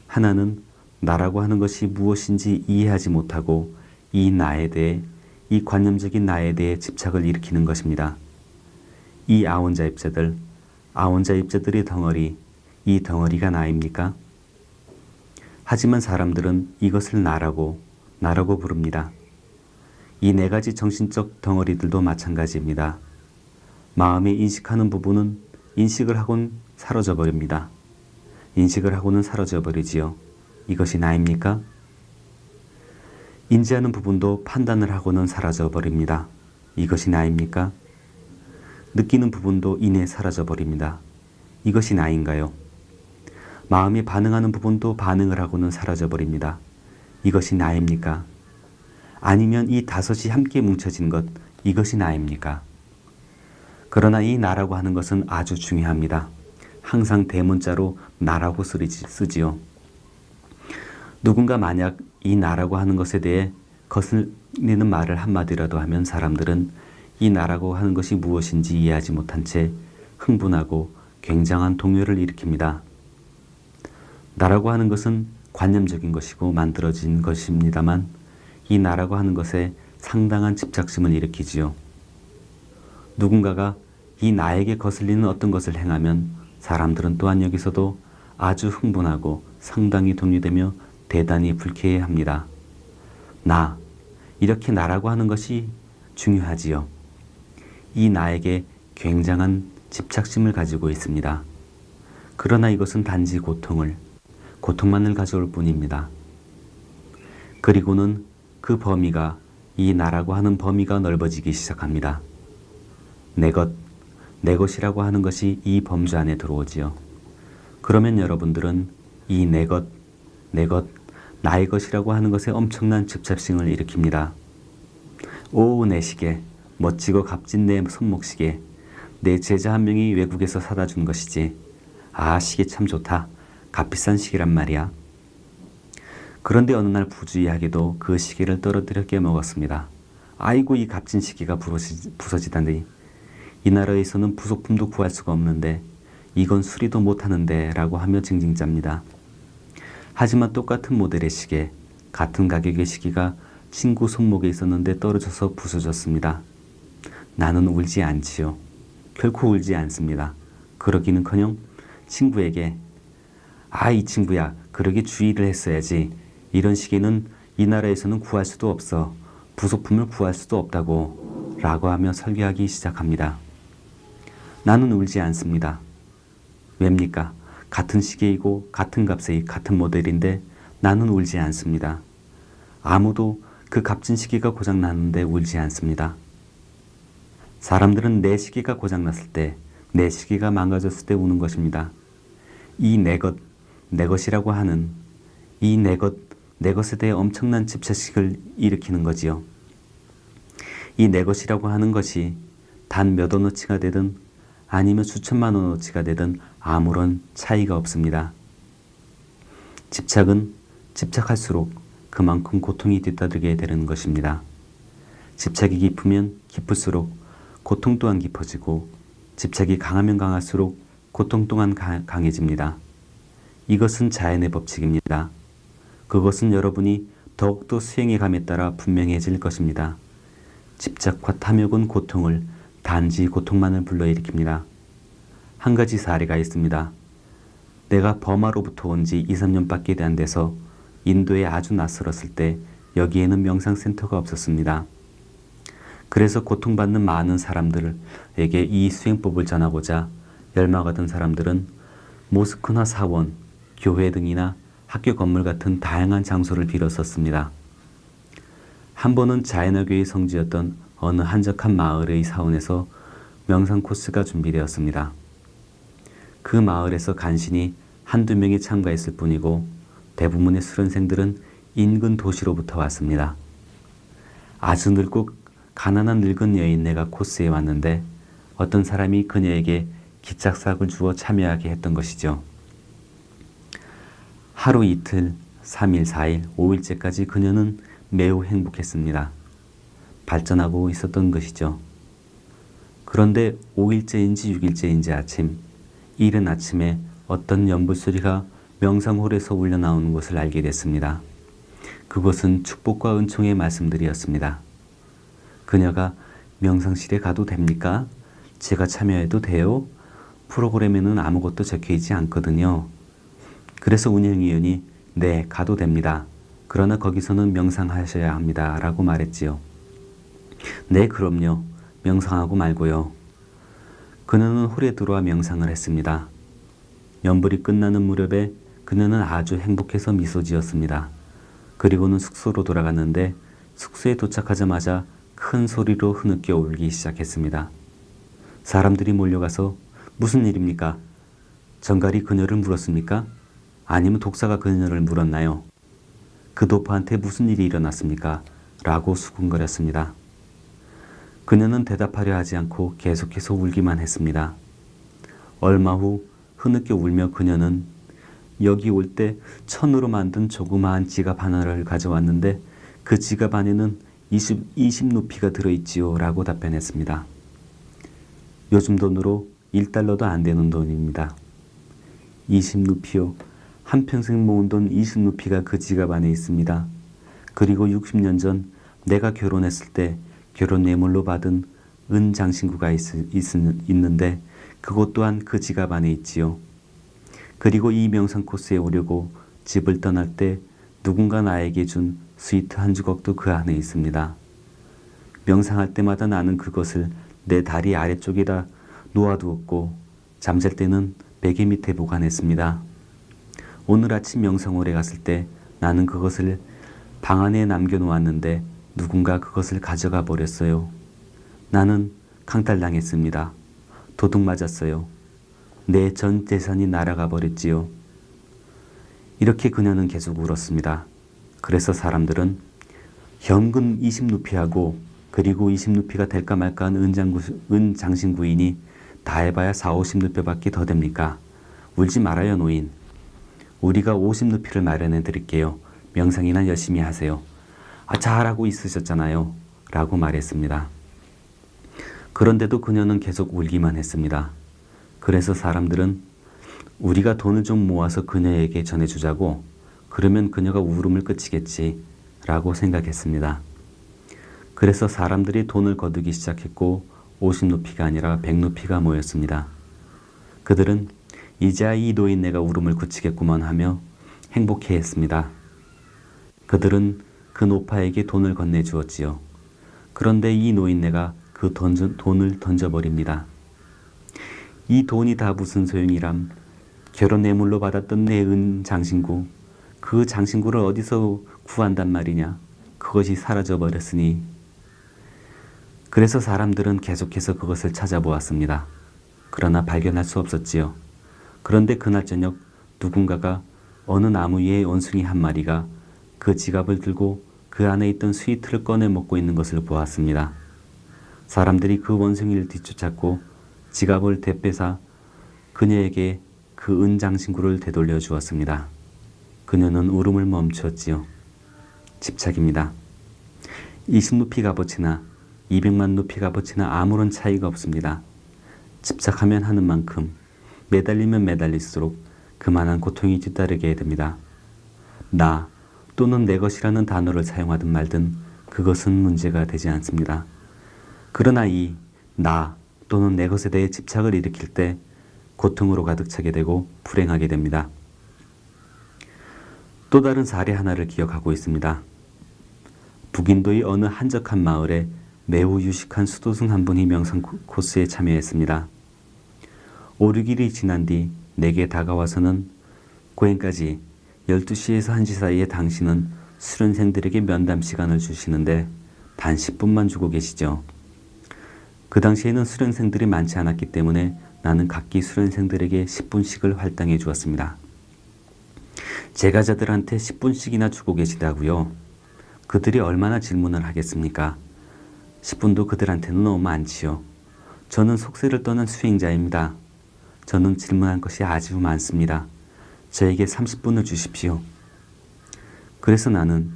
하나는 나라고 하는 것이 무엇인지 이해하지 못하고 이 관념적인 나에 대해 집착을 일으키는 것입니다. 이 아원자 입자들의 덩어리, 이 덩어리가 나입니까? 하지만 사람들은 이것을 나라고 부릅니다. 이 4가지 정신적 덩어리들도 마찬가지입니다. 마음에 인식하는 부분은 인식을 하고는 사라져 버립니다. 인식을 하고는 사라져 버리지요. 이것이 나입니까? 인지하는 부분도 판단을 하고는 사라져 버립니다. 이것이 나입니까? 느끼는 부분도 이내 사라져 버립니다. 이것이 나인가요? 마음이 반응하는 부분도 반응을 하고는 사라져 버립니다. 이것이 나입니까? 아니면 이 5이 함께 뭉쳐진 것, 이것이 나입니까? 그러나 이 나라고 하는 것은 아주 중요합니다. 항상 대문자로 나라고 쓰지요. 누군가 만약 이 나라고 하는 것에 대해 거슬리는 말을 한마디라도 하면 사람들은 이 나라고 하는 것이 무엇인지 이해하지 못한 채 흥분하고 굉장한 동요를 일으킵니다. 나라고 하는 것은 관념적인 것이고 만들어진 것입니다만 이 나라고 하는 것에 상당한 집착심을 일으키지요. 누군가가 이 나에게 거슬리는 어떤 것을 행하면 사람들은 또한 여기서도 아주 흥분하고 상당히 동요되며 대단히 불쾌해합니다. 이렇게 나라고 하는 것이 중요하지요. 이 나에게 굉장한 집착심을 가지고 있습니다. 그러나 이것은 단지 고통만을 가져올 뿐입니다. 그리고는 그 범위가 이 나라고 하는 범위가 넓어지기 시작합니다. 내 것이라고 하는 것이 이 범주 안에 들어오지요. 그러면 여러분들은 이 내 것, 나의 것이라고 하는 것에 엄청난 집착심을 일으킵니다. 오, 내 시계, 멋지고 값진 내 손목시계, 내 제자 한 명이 외국에서 사다 준 것이지. 아, 시계 참 좋다. 값비싼 시계란 말이야. 그런데 어느 날 부주의하게도 그 시계를 떨어뜨려 깨먹었습니다. 아이고, 이 값진 시계가 부서지다니. 이 나라에서는 부속품도 구할 수가 없는데 이건 수리도 못하는데 라고 하며 징징 짭니다. 하지만 똑같은 모델의 시계, 같은 가격의 시계가 친구 손목에 있었는데 떨어져서 부서졌습니다. 나는 울지 않지요. 결코 울지 않습니다. 그러기는커녕 친구에게 이 친구야, 그러게 주의를 했어야지. 이런 시계는 이 나라에서는 구할 수도 없어. 부속품을 구할 수도 없다고 라고 하며 설교하기 시작합니다. 나는 울지 않습니다. 왜입니까? 같은 시계이고 같은 값의 같은 모델인데 나는 울지 않습니다. 아무도 그 값진 시계가 고장났는데 울지 않습니다. 사람들은 내 시계가 고장났을 때, 내 시계가 망가졌을 때 우는 것입니다. 이 내 것이라고 하는 이 내 것에 대해 엄청난 집착심을 일으키는 거지요. 이 내 것이라고 하는 것이 단 몇 원어치가 되든 아니면 수천만 원어치가 되든 아무런 차이가 없습니다. 집착은 집착할수록 그만큼 고통이 뒤따르게 되는 것입니다. 집착이 깊으면 깊을수록 고통 또한 깊어지고 집착이 강하면 강할수록 고통 또한 강해집니다. 이것은 자연의 법칙입니다. 그것은 여러분이 더욱더 수행의 감에 따라 분명해질 것입니다. 집착과 탐욕은 고통을 단지 고통만을 불러일으킵니다. 한 가지 사례가 있습니다. 내가 버마로부터 온 지 2, 3년밖에 안 돼서 인도에 아주 낯설었을 때 여기에는 명상센터가 없었습니다. 그래서 고통받는 많은 사람들에게 이 수행법을 전하고자 열망하던 사람들은 모스크나 사원, 교회 등이나 학교 건물 같은 다양한 장소를 빌었었습니다. 한 번은 자이나교의 성지였던 어느 한적한 마을의 사원에서 명상 코스가 준비되었습니다. 그 마을에서 간신히 한두 명이 참가했을 뿐이고 대부분의 수련생들은 인근 도시로부터 왔습니다. 아주 늙고 가난한 늙은 여인네가 코스에 왔는데 어떤 사람이 그녀에게 기착삭을 주어 참여하게 했던 것이죠. 하루 이틀, 3일, 4일, 5일째까지 그녀는 매우 행복했습니다. 발전하고 있었던 것이죠. 그런데 5일째인지 6일째인지 아침, 이른 아침에 어떤 연불소리가 명상홀에서 울려나오는 것을 알게 됐습니다. 그것은 축복과 은총의 말씀들이었습니다. 그녀가 명상실에 가도 됩니까? 제가 참여해도 돼요? 프로그램에는 아무것도 적혀있지 않거든요. 그래서 운영위원이 네, 가도 됩니다. 그러나 거기서는 명상하셔야 합니다. 라고 말했지요. 네, 그럼요. 명상하고 말고요. 그녀는 홀에 들어와 명상을 했습니다. 연불이 끝나는 무렵에 그녀는 아주 행복해서 미소 지었습니다. 그리고는 숙소로 돌아갔는데 숙소에 도착하자마자 큰 소리로 흐느껴 울기 시작했습니다. 사람들이 몰려가서 무슨 일입니까? 정갈이 그녀를 물었습니까? 아니면 독사가 그녀를 물었나요? 그 도파한테 무슨 일이 일어났습니까? 라고 수군거렸습니다. 그녀는 대답하려 하지 않고 계속해서 울기만 했습니다. 얼마 후 흐느껴 울며 그녀는 여기 올 때 천으로 만든 조그마한 지갑 하나를 가져왔는데 그 지갑 안에는 20루피가 들어있지요 라고 답변했습니다. 요즘 돈으로 1달러도 안 되는 돈입니다. 20루피요. 한평생 모은 돈 20루피가 그 지갑 안에 있습니다. 그리고 60년 전 내가 결혼했을 때 결혼 예물로 받은 은 장신구가 있는데 그것 또한 그 지갑 안에 있지요. 그리고 이 명상 코스에 오려고 집을 떠날 때 누군가 나에게 준 스위트 한 주걱도 그 안에 있습니다. 명상할 때마다 나는 그것을 내 다리 아래쪽에다 놓아두었고 잠잘 때는 베개 밑에 보관했습니다. 오늘 아침 명상홀에 갔을 때 나는 그것을 방 안에 남겨놓았는데 누군가 그것을 가져가 버렸어요. 나는 강탈당했습니다. 도둑 맞았어요. 내 전 재산이 날아가 버렸지요. 이렇게 그녀는 계속 울었습니다. 그래서 사람들은 현금 20루피하고 그리고 20루피가 될까 말까한 은 장신구인이 다 해봐야 40~50루피밖에 더 됩니까? 울지 말아요 노인. 우리가 50루피를 마련해 드릴게요. 명상이나 열심히 하세요. 잘하고 있으셨잖아요. 라고 말했습니다. 그런데도 그녀는 계속 울기만 했습니다. 그래서 사람들은 우리가 돈을 좀 모아서 그녀에게 전해주자고 그러면 그녀가 울음을 그치겠지 라고 생각했습니다. 그래서 사람들이 돈을 거두기 시작했고 50루피가 아니라 100루피가 모였습니다. 그들은 이제야 이 노인네가 울음을 그치겠구먼 하며 행복해했습니다. 그들은 그 노파에게 돈을 건네주었지요. 그런데 이 노인네가 그 돈을 던져버립니다. 이 돈이 다 무슨 소용이람. 결혼 예물로 받았던 내 은 장신구, 그 장신구를 어디서 구한단 말이냐. 그것이 사라져 버렸으니. 그래서 사람들은 계속해서 그것을 찾아보았습니다. 그러나 발견할 수 없었지요. 그런데 그날 저녁 누군가가 어느 나무 위에 원숭이 한 마리가 그 지갑을 들고 그 안에 있던 스위트를 꺼내 먹고 있는 것을 보았습니다. 사람들이 그 원숭이를 뒤쫓았고 지갑을 되뺏아 그녀에게 그 은장신구를 되돌려 주었습니다. 그녀는 울음을 멈추었지요. 집착입니다. 20루피 값어치나 200만 루피 값어치나 아무런 차이가 없습니다. 집착하면 하는 만큼 매달리면 매달릴수록 그만한 고통이 뒤따르게 됩니다. 나 또는 내 것이라는 단어를 사용하든 말든 그것은 문제가 되지 않습니다. 그러나 이 나 또는 내 것에 대해 집착을 일으킬 때 고통으로 가득 차게 되고 불행하게 됩니다. 또 다른 사례 하나를 기억하고 있습니다. 북인도의 어느 한적한 마을에 매우 유식한 수도승 한 분이 명상 코스에 참여했습니다. 5~6일이 지난 뒤 내게 다가와서는 고행까지 12시에서 1시 사이에 당신은 수련생들에게 면담 시간을 주시는데 단 10분만 주고 계시죠. 그 당시에는 수련생들이 많지 않았기 때문에 나는 각기 수련생들에게 10분씩을 할당해 주었습니다. 제가자들한테 10분씩이나 주고 계시다고요? 그들이 얼마나 질문을 하겠습니까? 10분도 그들한테는 너무 많지요. 저는 속세를 떠난 수행자입니다. 저는 질문할 것이 아주 많습니다. 저에게 30분을 주십시오. 그래서 나는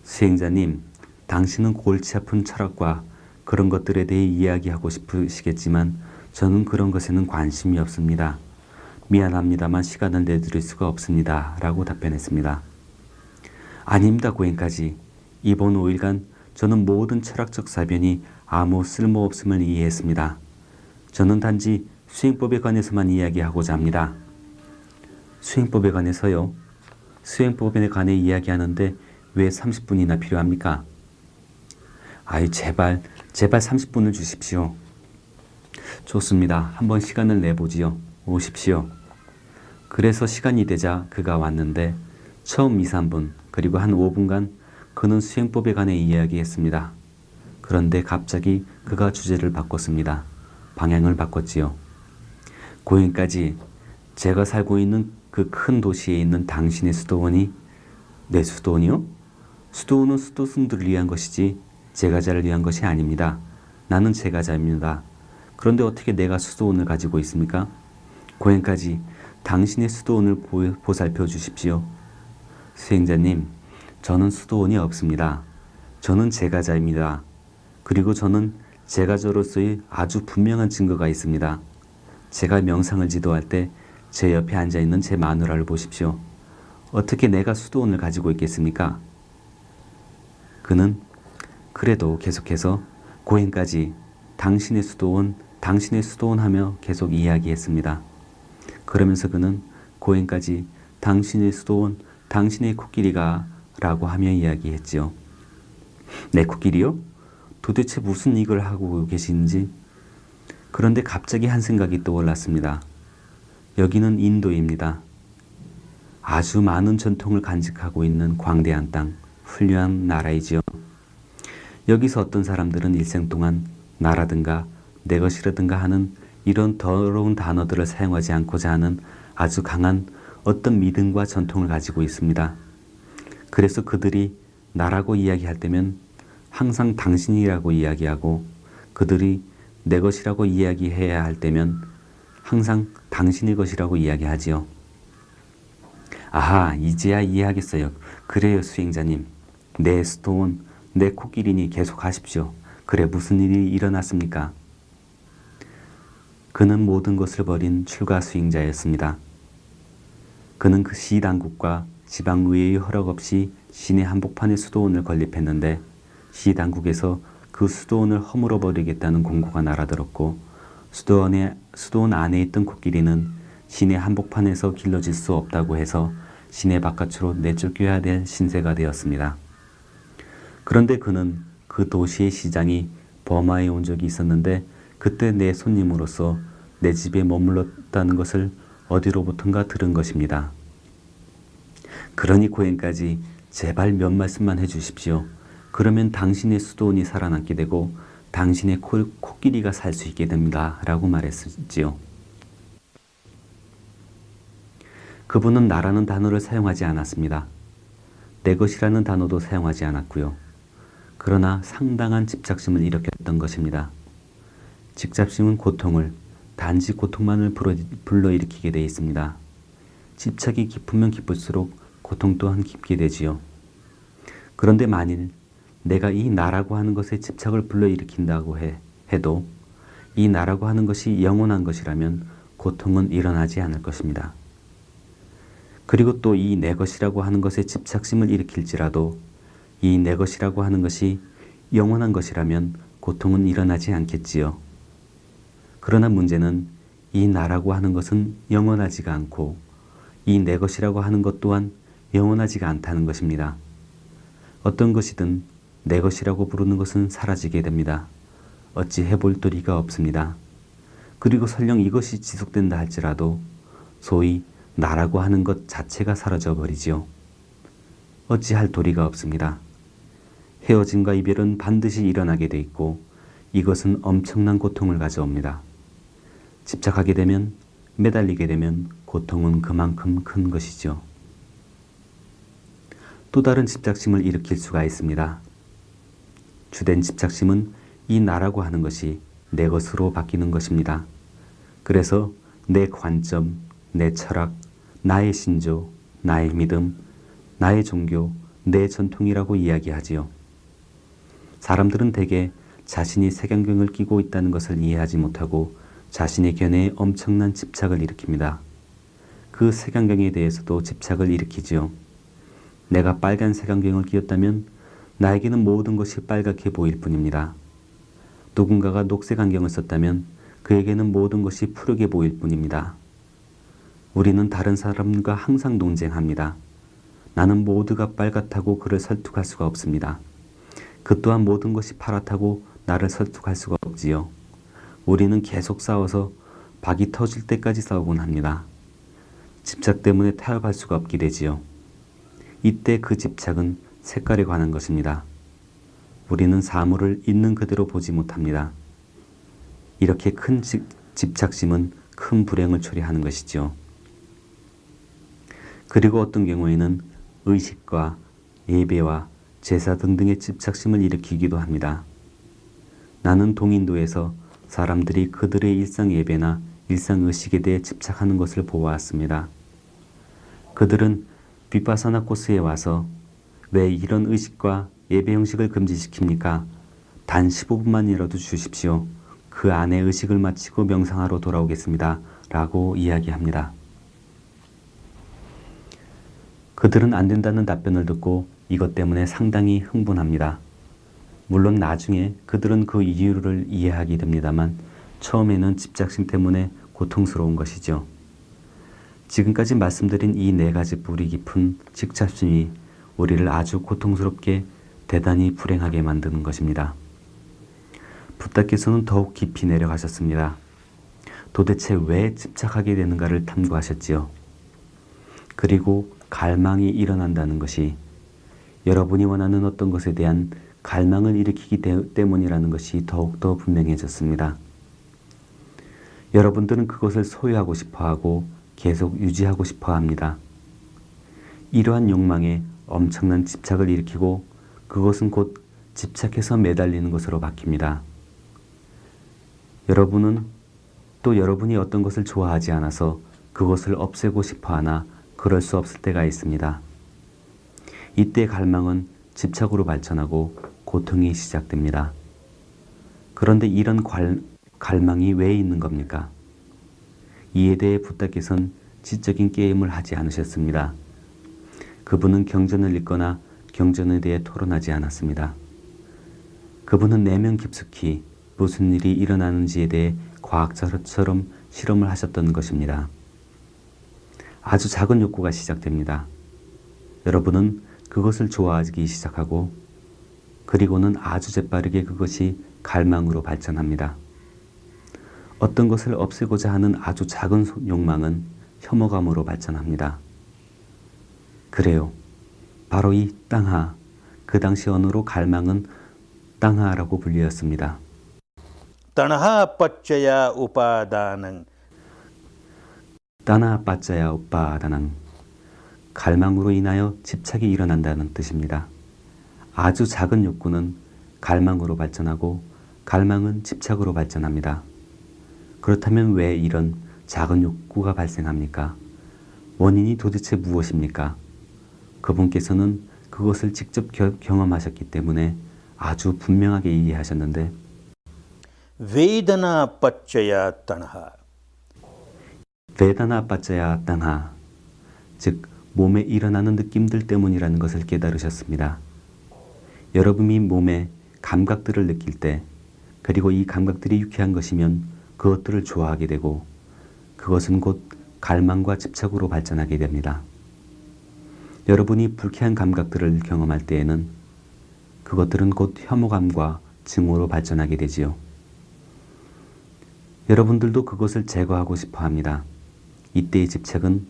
수행자님, 당신은 골치 아픈 철학과 그런 것들에 대해 이야기하고 싶으시겠지만 저는 그런 것에는 관심이 없습니다. 미안합니다만 시간을 내드릴 수가 없습니다. 라고 답변했습니다. 아닙니다 고행까지. 이번 5일간 저는 모든 철학적 사변이 아무 쓸모없음을 이해했습니다. 저는 단지 수행법에 관해서만 이야기하고자 합니다. 수행법에 관해서요? 수행법에 관해 이야기하는데 왜 30분이나 필요합니까? 아이 제발 30분을 주십시오. 좋습니다. 한번 시간을 내보지요. 오십시오. 그래서 시간이 되자 그가 왔는데 처음 2~3분 그리고 한 5분간 그는 수행법에 관해 이야기했습니다. 그런데 갑자기 그가 주제를 바꿨습니다. 방향을 바꿨지요. 고행까지 제가 살고 있는 그 큰 도시에 있는 당신의 수도원이 내 수도원이요? 수도원은 수도승들을 위한 것이지 제가자를 위한 것이 아닙니다. 나는 제가자입니다. 그런데 어떻게 내가 수도원을 가지고 있습니까? 고행까지 당신의 수도원을 보살펴 주십시오. 수행자님, 저는 수도원이 없습니다. 저는 제가자입니다. 그리고 저는 제가자로서의 아주 분명한 증거가 있습니다. 제가 명상을 지도할 때 제 옆에 앉아있는 제 마누라를 보십시오. 어떻게 내가 수도원을 가지고 있겠습니까? 그는 그래도 계속해서 고행까지 당신의 수도원 하며 계속 이야기했습니다. 그러면서 그는 고행까지 당신의 수도원, 당신의 코끼리가 라고 하며 이야기했지요. 내 코끼리요? 도대체 무슨 이걸 하고 계시는지. 그런데 갑자기 한 생각이 떠올랐습니다. 여기는 인도입니다. 아주 많은 전통을 간직하고 있는 광대한 땅, 훌륭한 나라이지요. 여기서 어떤 사람들은 일생 동안 나라든가 내 것이라든가 하는 이런 더러운 단어들을 사용하지 않고자 하는 아주 강한 어떤 믿음과 전통을 가지고 있습니다. 그래서 그들이 나라고 이야기할 때면 항상 당신이라고 이야기하고, 그들이 내 것이라고 이야기해야 할 때면 항상 당신의 것이라고 이야기하지요. 아하, 이제야 이해하겠어요. 그래요, 수행자님. 내 수도원, 내 코끼리니 계속 하십시오. 그래, 무슨 일이 일어났습니까? 그는 모든 것을 버린 출가 수행자였습니다. 그는 그 시당국과 지방의회의 허락 없이 시내 한복판에 수도원을 건립했는데, 시당국에서 그 수도원을 허물어 버리겠다는 공고가 날아들었고, 수도원 안에 있던 코끼리는 시내 한복판에서 길러질 수 없다고 해서 시내 바깥으로 내쫓겨야 될 신세가 되었습니다. 그런데 그는 그 도시의 시장이 버마에 온 적이 있었는데, 그때 내 손님으로서 내 집에 머물렀다는 것을 어디로부턴가 들은 것입니다. 그러니 고행까지 제발 몇 말씀만 해주십시오. 그러면 당신의 수도원이 살아남게 되고 당신의 코끼리가 살 수 있게 됩니다. 라고 말했지요. 그분은 나라는 단어를 사용하지 않았습니다. 내 것이라는 단어도 사용하지 않았고요. 그러나 상당한 집착심을 일으켰던 것입니다. 집착심은 고통을, 단지 고통만을 불러일으키게 되어 있습니다. 집착이 깊으면 깊을수록 고통 또한 깊게 되지요. 그런데 만일 내가 이 나라고 하는 것에 집착을 불러일으킨다고 해도 이 나라고 하는 것이 영원한 것이라면 고통은 일어나지 않을 것입니다. 그리고 또 이 내 것이라고 하는 것에 집착심을 일으킬지라도 이 내 것이라고 하는 것이 영원한 것이라면 고통은 일어나지 않겠지요. 그러나 문제는 이 나라고 하는 것은 영원하지가 않고 이 내 것이라고 하는 것 또한 영원하지가 않다는 것입니다. 어떤 것이든 내 것이라고 부르는 것은 사라지게 됩니다. 어찌 해볼 도리가 없습니다. 그리고 설령 이것이 지속된다 할지라도 소위 나라고 하는 것 자체가 사라져 버리지요. 어찌할 도리가 없습니다. 헤어짐과 이별은 반드시 일어나게 돼 있고 이것은 엄청난 고통을 가져옵니다. 집착하게 되면, 매달리게 되면 고통은 그만큼 큰 것이죠. 또 다른 집착심을 일으킬 수가 있습니다. 주된 집착심은 이 나라고 하는 것이 내 것으로 바뀌는 것입니다. 그래서 내 관점, 내 철학, 나의 신조, 나의 믿음, 나의 종교, 내 전통이라고 이야기하지요. 사람들은 대개 자신이 색안경을 끼고 있다는 것을 이해하지 못하고 자신의 견해에 엄청난 집착을 일으킵니다. 그 색안경에 대해서도 집착을 일으키지요. 내가 빨간 색안경을 끼었다면 나에게는 모든 것이 빨갛게 보일 뿐입니다. 누군가가 녹색 안경을 썼다면 그에게는 모든 것이 푸르게 보일 뿐입니다. 우리는 다른 사람과 항상 논쟁합니다. 나는 모두가 빨갛다고 그를 설득할 수가 없습니다. 그 또한 모든 것이 파랗다고 나를 설득할 수가 없지요. 우리는 계속 싸워서 박이 터질 때까지 싸우곤 합니다. 집착 때문에 타협할 수가 없게 되지요. 이때 그 집착은 색깔에 관한 것입니다. 우리는 사물을 있는 그대로 보지 못합니다. 이렇게 큰 집착심은 큰 불행을 초래하는 것이죠. 그리고 어떤 경우에는 의식과 예배와 제사 등등의 집착심을 일으키기도 합니다. 나는 동인도에서 사람들이 그들의 일상 예배나 일상 의식에 대해 집착하는 것을 보아왔습니다. 그들은 비파사나 코스에 와서 왜 이런 의식과 예배 형식을 금지시킵니까? 단 15분만이라도 주십시오. 그 안에 의식을 마치고 명상하러 돌아오겠습니다. 라고 이야기합니다. 그들은 안 된다는 답변을 듣고 이것 때문에 상당히 흥분합니다. 물론 나중에 그들은 그 이유를 이해하게 됩니다만 처음에는 집착심 때문에 고통스러운 것이죠. 지금까지 말씀드린 이 네 가지 뿌리 깊은 집착심이 우리를 아주 고통스럽게 대단히 불행하게 만드는 것입니다. 붓다께서는 더욱 깊이 내려가셨습니다. 도대체 왜 집착하게 되는가를 탐구하셨지요. 그리고 갈망이 일어난다는 것이 여러분이 원하는 어떤 것에 대한 갈망을 일으키기 때문이라는 것이 더욱더 분명해졌습니다. 여러분들은 그것을 소유하고 싶어하고 계속 유지하고 싶어합니다. 이러한 욕망에 엄청난 집착을 일으키고 그것은 곧 집착해서 매달리는 것으로 바뀝니다. 여러분은 또 여러분이 어떤 것을 좋아하지 않아서 그것을 없애고 싶어하나 그럴 수 없을 때가 있습니다. 이때 갈망은 집착으로 발전하고 고통이 시작됩니다. 그런데 이런 갈망이 왜 있는 겁니까? 이에 대해 붓다께서는 지적인 게임을 하지 않으셨습니다. 그분은 경전을 읽거나 경전에 대해 토론하지 않았습니다. 그분은 내면 깊숙이 무슨 일이 일어나는지에 대해 과학자처럼 실험을 하셨던 것입니다. 아주 작은 욕구가 시작됩니다. 여러분은 그것을 좋아하기 시작하고 그리고는 아주 재빠르게 그것이 갈망으로 발전합니다. 어떤 것을 없애고자 하는 아주 작은 욕망은 혐오감으로 발전합니다. 그래요. 바로 이 땅하, 그 당시 언어로 갈망은 땅하라고 불리었습니다. Tanha paccaya upadanang. 따나 빠짜야 오빠다낭. 갈망으로 인하여 집착이 일어난다는 뜻입니다. 아주 작은 욕구는 갈망으로 발전하고 갈망은 집착으로 발전합니다. 그렇다면 왜 이런 작은 욕구가 발생합니까? 원인이 도대체 무엇입니까? 그분께서는 그것을 직접 경험하셨기 때문에 아주 분명하게 이해하셨는데 Vedana paccaya tanha. 베다나 빠짜야 땅하, 즉 몸에 일어나는 느낌들 때문이라는 것을 깨달으셨습니다. 여러분이 몸에 감각들을 느낄 때 그리고 이 감각들이 유쾌한 것이면 그것들을 좋아하게 되고 그것은 곧 갈망과 집착으로 발전하게 됩니다. 여러분이 불쾌한 감각들을 경험할 때에는 그것들은 곧 혐오감과 증오로 발전하게 되지요. 여러분들도 그것을 제거하고 싶어 합니다. 이때의 집착은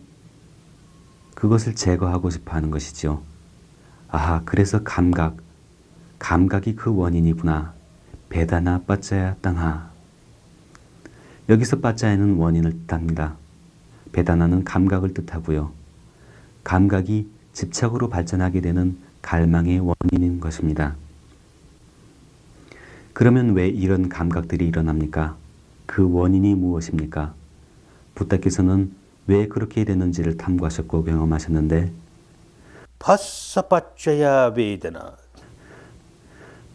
그것을 제거하고 싶어 하는 것이죠. 아하, 그래서 감각이 그 원인이구나. 베다나 빠짜야 땅하. 여기서 빠짜야는 원인을 뜻합니다. 베다나는 감각을 뜻하고요. 감각이 집착으로 발전하게 되는 갈망의 원인인 것입니다. 그러면 왜 이런 감각들이 일어납니까? 그 원인이 무엇입니까? 붓다께서는 왜 그렇게 되는지를 탐구하셨고 경험하셨는데 Phassa paccaya vedana.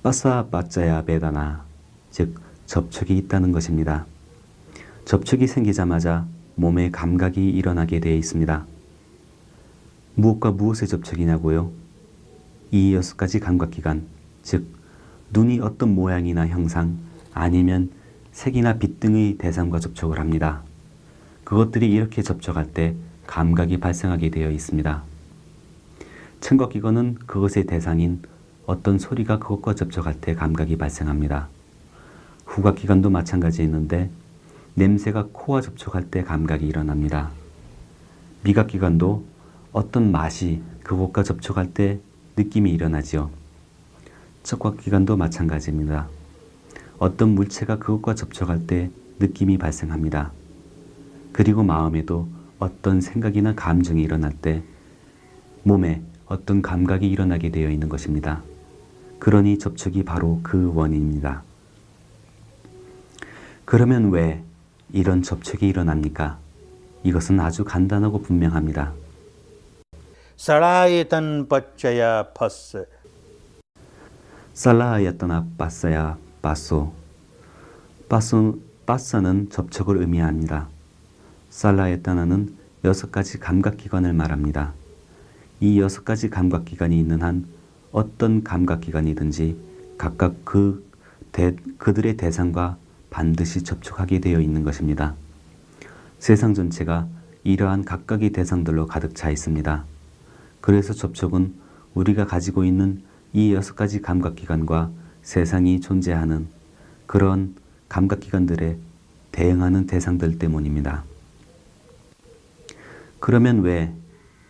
빠싸 빠짜야 베다나, 즉 접촉이 있다는 것입니다. 접촉이 생기자마자 몸에 감각이 일어나게 되어 있습니다. 무엇과 무엇의 접촉이냐고요? 이 6가지 감각기관, 즉 눈이 어떤 모양이나 형상 아니면 색이나 빛 등의 대상과 접촉을 합니다. 그것들이 이렇게 접촉할 때 감각이 발생하게 되어 있습니다. 청각기관은 그것의 대상인 어떤 소리가 그것과 접촉할 때 감각이 발생합니다. 후각기관도 마찬가지였는데 냄새가 코와 접촉할 때 감각이 일어납니다. 미각기관도 어떤 맛이 그것과 접촉할 때 느낌이 일어나지요. 촉각기관도 마찬가지입니다. 어떤 물체가 그것과 접촉할 때 느낌이 발생합니다. 그리고 마음에도 어떤 생각이나 감정이 일어날 때 몸에 어떤 감각이 일어나게 되어 있는 것입니다. 그러니 접촉이 바로 그 원인입니다. 그러면 왜 이런 접촉이 일어납니까? 이것은 아주 간단하고 분명합니다. सड़ायतन पच्चया फस्स 살라야떠나 빠싸야 빠소. 빠싸는 접촉을 의미합니다. 살라야떠나는 6가지 감각기관을 말합니다. 이 6가지 감각기관이 있는 한 어떤 감각기관이든지 각각 그들의 대상과 반드시 접촉하게 되어 있는 것입니다. 세상 전체가 이러한 각각의 대상들로 가득 차 있습니다. 그래서 접촉은 우리가 가지고 있는 이 6가지 감각기관과 세상이 존재하는 그런 감각기관들에 대응하는 대상들 때문입니다. 그러면 왜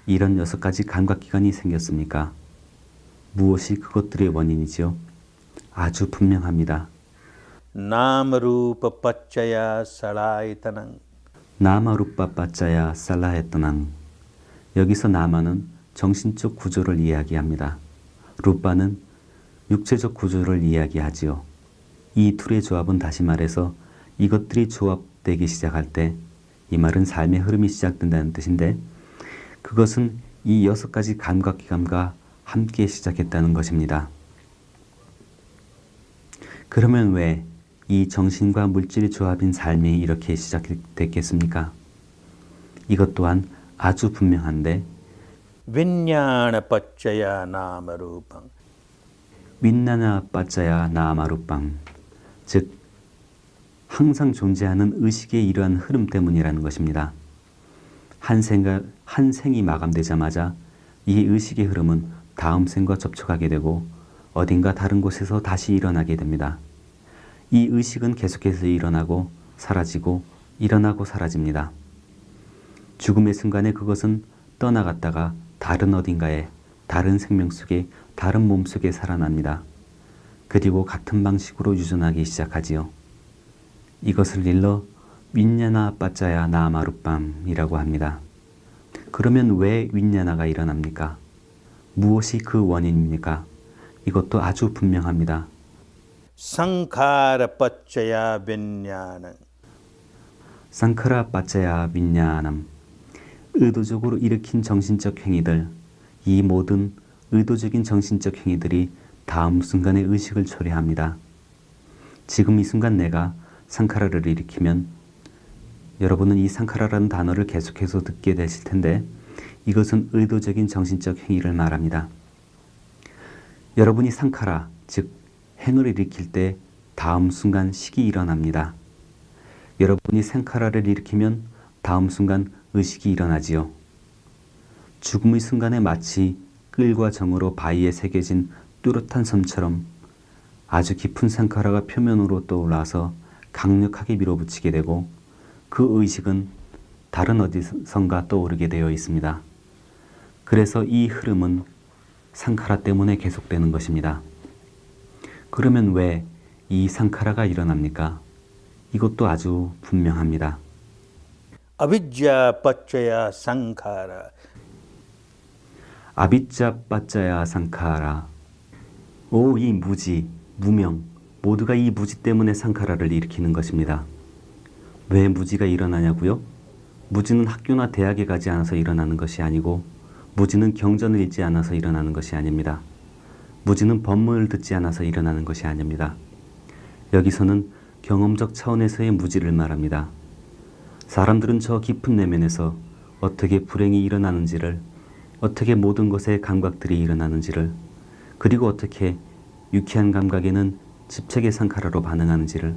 이런 6가지 감각기관이 생겼습니까? 무엇이 그것들의 원인이지요? 아주 분명합니다. नाम रूप पच्चया सड़ायतनं 나마루빠 빠짜야 살라했더낭. 여기서 나마는 정신적 구조를 이야기합니다. 루빠는 육체적 구조를 이야기하지요. 이 둘의 조합은 다시 말해서 이것들이 조합되기 시작할 때 이 말은 삶의 흐름이 시작된다는 뜻인데 그것은 이 6가지 감각기관과 함께 시작했다는 것입니다. 그러면 왜 이 정신과 물질의 조합인 삶이 이렇게 시작됐겠습니까? 이것 또한 아주 분명한데 विज्ञान पच्चया नाम रूपं 윈나나 빠짜야 나마루빵, 즉 항상 존재하는 의식의 이러한 흐름 때문이라는 것입니다. 한 생이 마감되자마자 이 의식의 흐름은 다음 생과 접촉하게 되고 어딘가 다른 곳에서 다시 일어나게 됩니다. 이 의식은 계속해서 일어나고 사라지고 일어나고 사라집니다. 죽음의 순간에 그것은 떠나갔다가 다른 어딘가에 다른 생명 속에 다른 몸 속에 살아납니다. 그리고 같은 방식으로 유전하기 시작하지요. 이것을 일러 윈냐나 빠짜야 나마루빰이라고 합니다. 그러면 왜 윈냐나가 일어납니까? 무엇이 그 원인입니까? 이것도 아주 분명합니다. संखार पच्चया विज्ञानं 상카라 빠짜야 윈냐남. 의도적으로 일으킨 정신적 행위들, 이 모든 의도적인 정신적 행위들이 다음 순간에 의식을 초래합니다. 지금 이 순간 내가 상카라를 일으키면 여러분은 이 상카라라는 단어를 계속해서 듣게 되실 텐데 이것은 의도적인 정신적 행위를 말합니다. 여러분이 상카라, 즉 행을 일으킬 때 다음 순간 식이 일어납니다. 여러분이 상카라를 일으키면 다음 순간 의식이 일어나지요. 죽음의 순간에 마치 끌과 정으로 바위에 새겨진 뚜렷한 섬처럼 아주 깊은 상카라가 표면으로 떠올라서 강력하게 밀어붙이게 되고 그 의식은 다른 어디선가 떠오르게 되어 있습니다. 그래서 이 흐름은 상카라 때문에 계속되는 것입니다. 그러면 왜 이 상카라가 일어납니까? 이것도 아주 분명합니다. अविद्या पच्चया संखार 아비짜 빠짜야 상카라. 오, 이 무지, 무명, 모두가 이 무지 때문에 상카라를 일으키는 것입니다. 왜 무지가 일어나냐고요? 무지는 학교나 대학에 가지 않아서 일어나는 것이 아니고 무지는 경전을 읽지 않아서 일어나는 것이 아닙니다. 무지는 법문을 듣지 않아서 일어나는 것이 아닙니다. 여기서는 경험적 차원에서의 무지를 말합니다. 사람들은 저 깊은 내면에서 어떻게 불행이 일어나는지를, 어떻게 모든 것의 감각들이 일어나는지를, 그리고 어떻게 유쾌한 감각에는 집착의 상카라로 반응하는지를,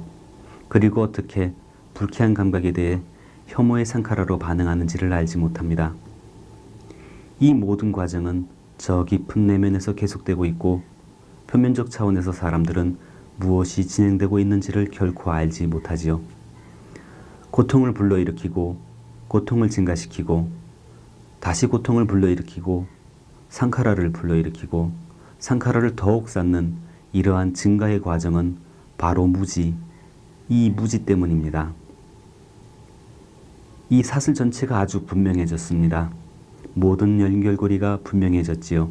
그리고 어떻게 불쾌한 감각에 대해 혐오의 상카라로 반응하는지를 알지 못합니다. 이 모든 과정은 저 깊은 내면에서 계속되고 있고 표면적 차원에서 사람들은 무엇이 진행되고 있는지를 결코 알지 못하지요. 고통을 불러일으키고 고통을 증가시키고 다시 고통을 불러일으키고 상카라를 불러일으키고 상카라를 더욱 쌓는 이러한 증가의 과정은 바로 무지, 이 무지 때문입니다. 이 사슬 전체가 아주 분명해졌습니다. 모든 연결고리가 분명해졌지요.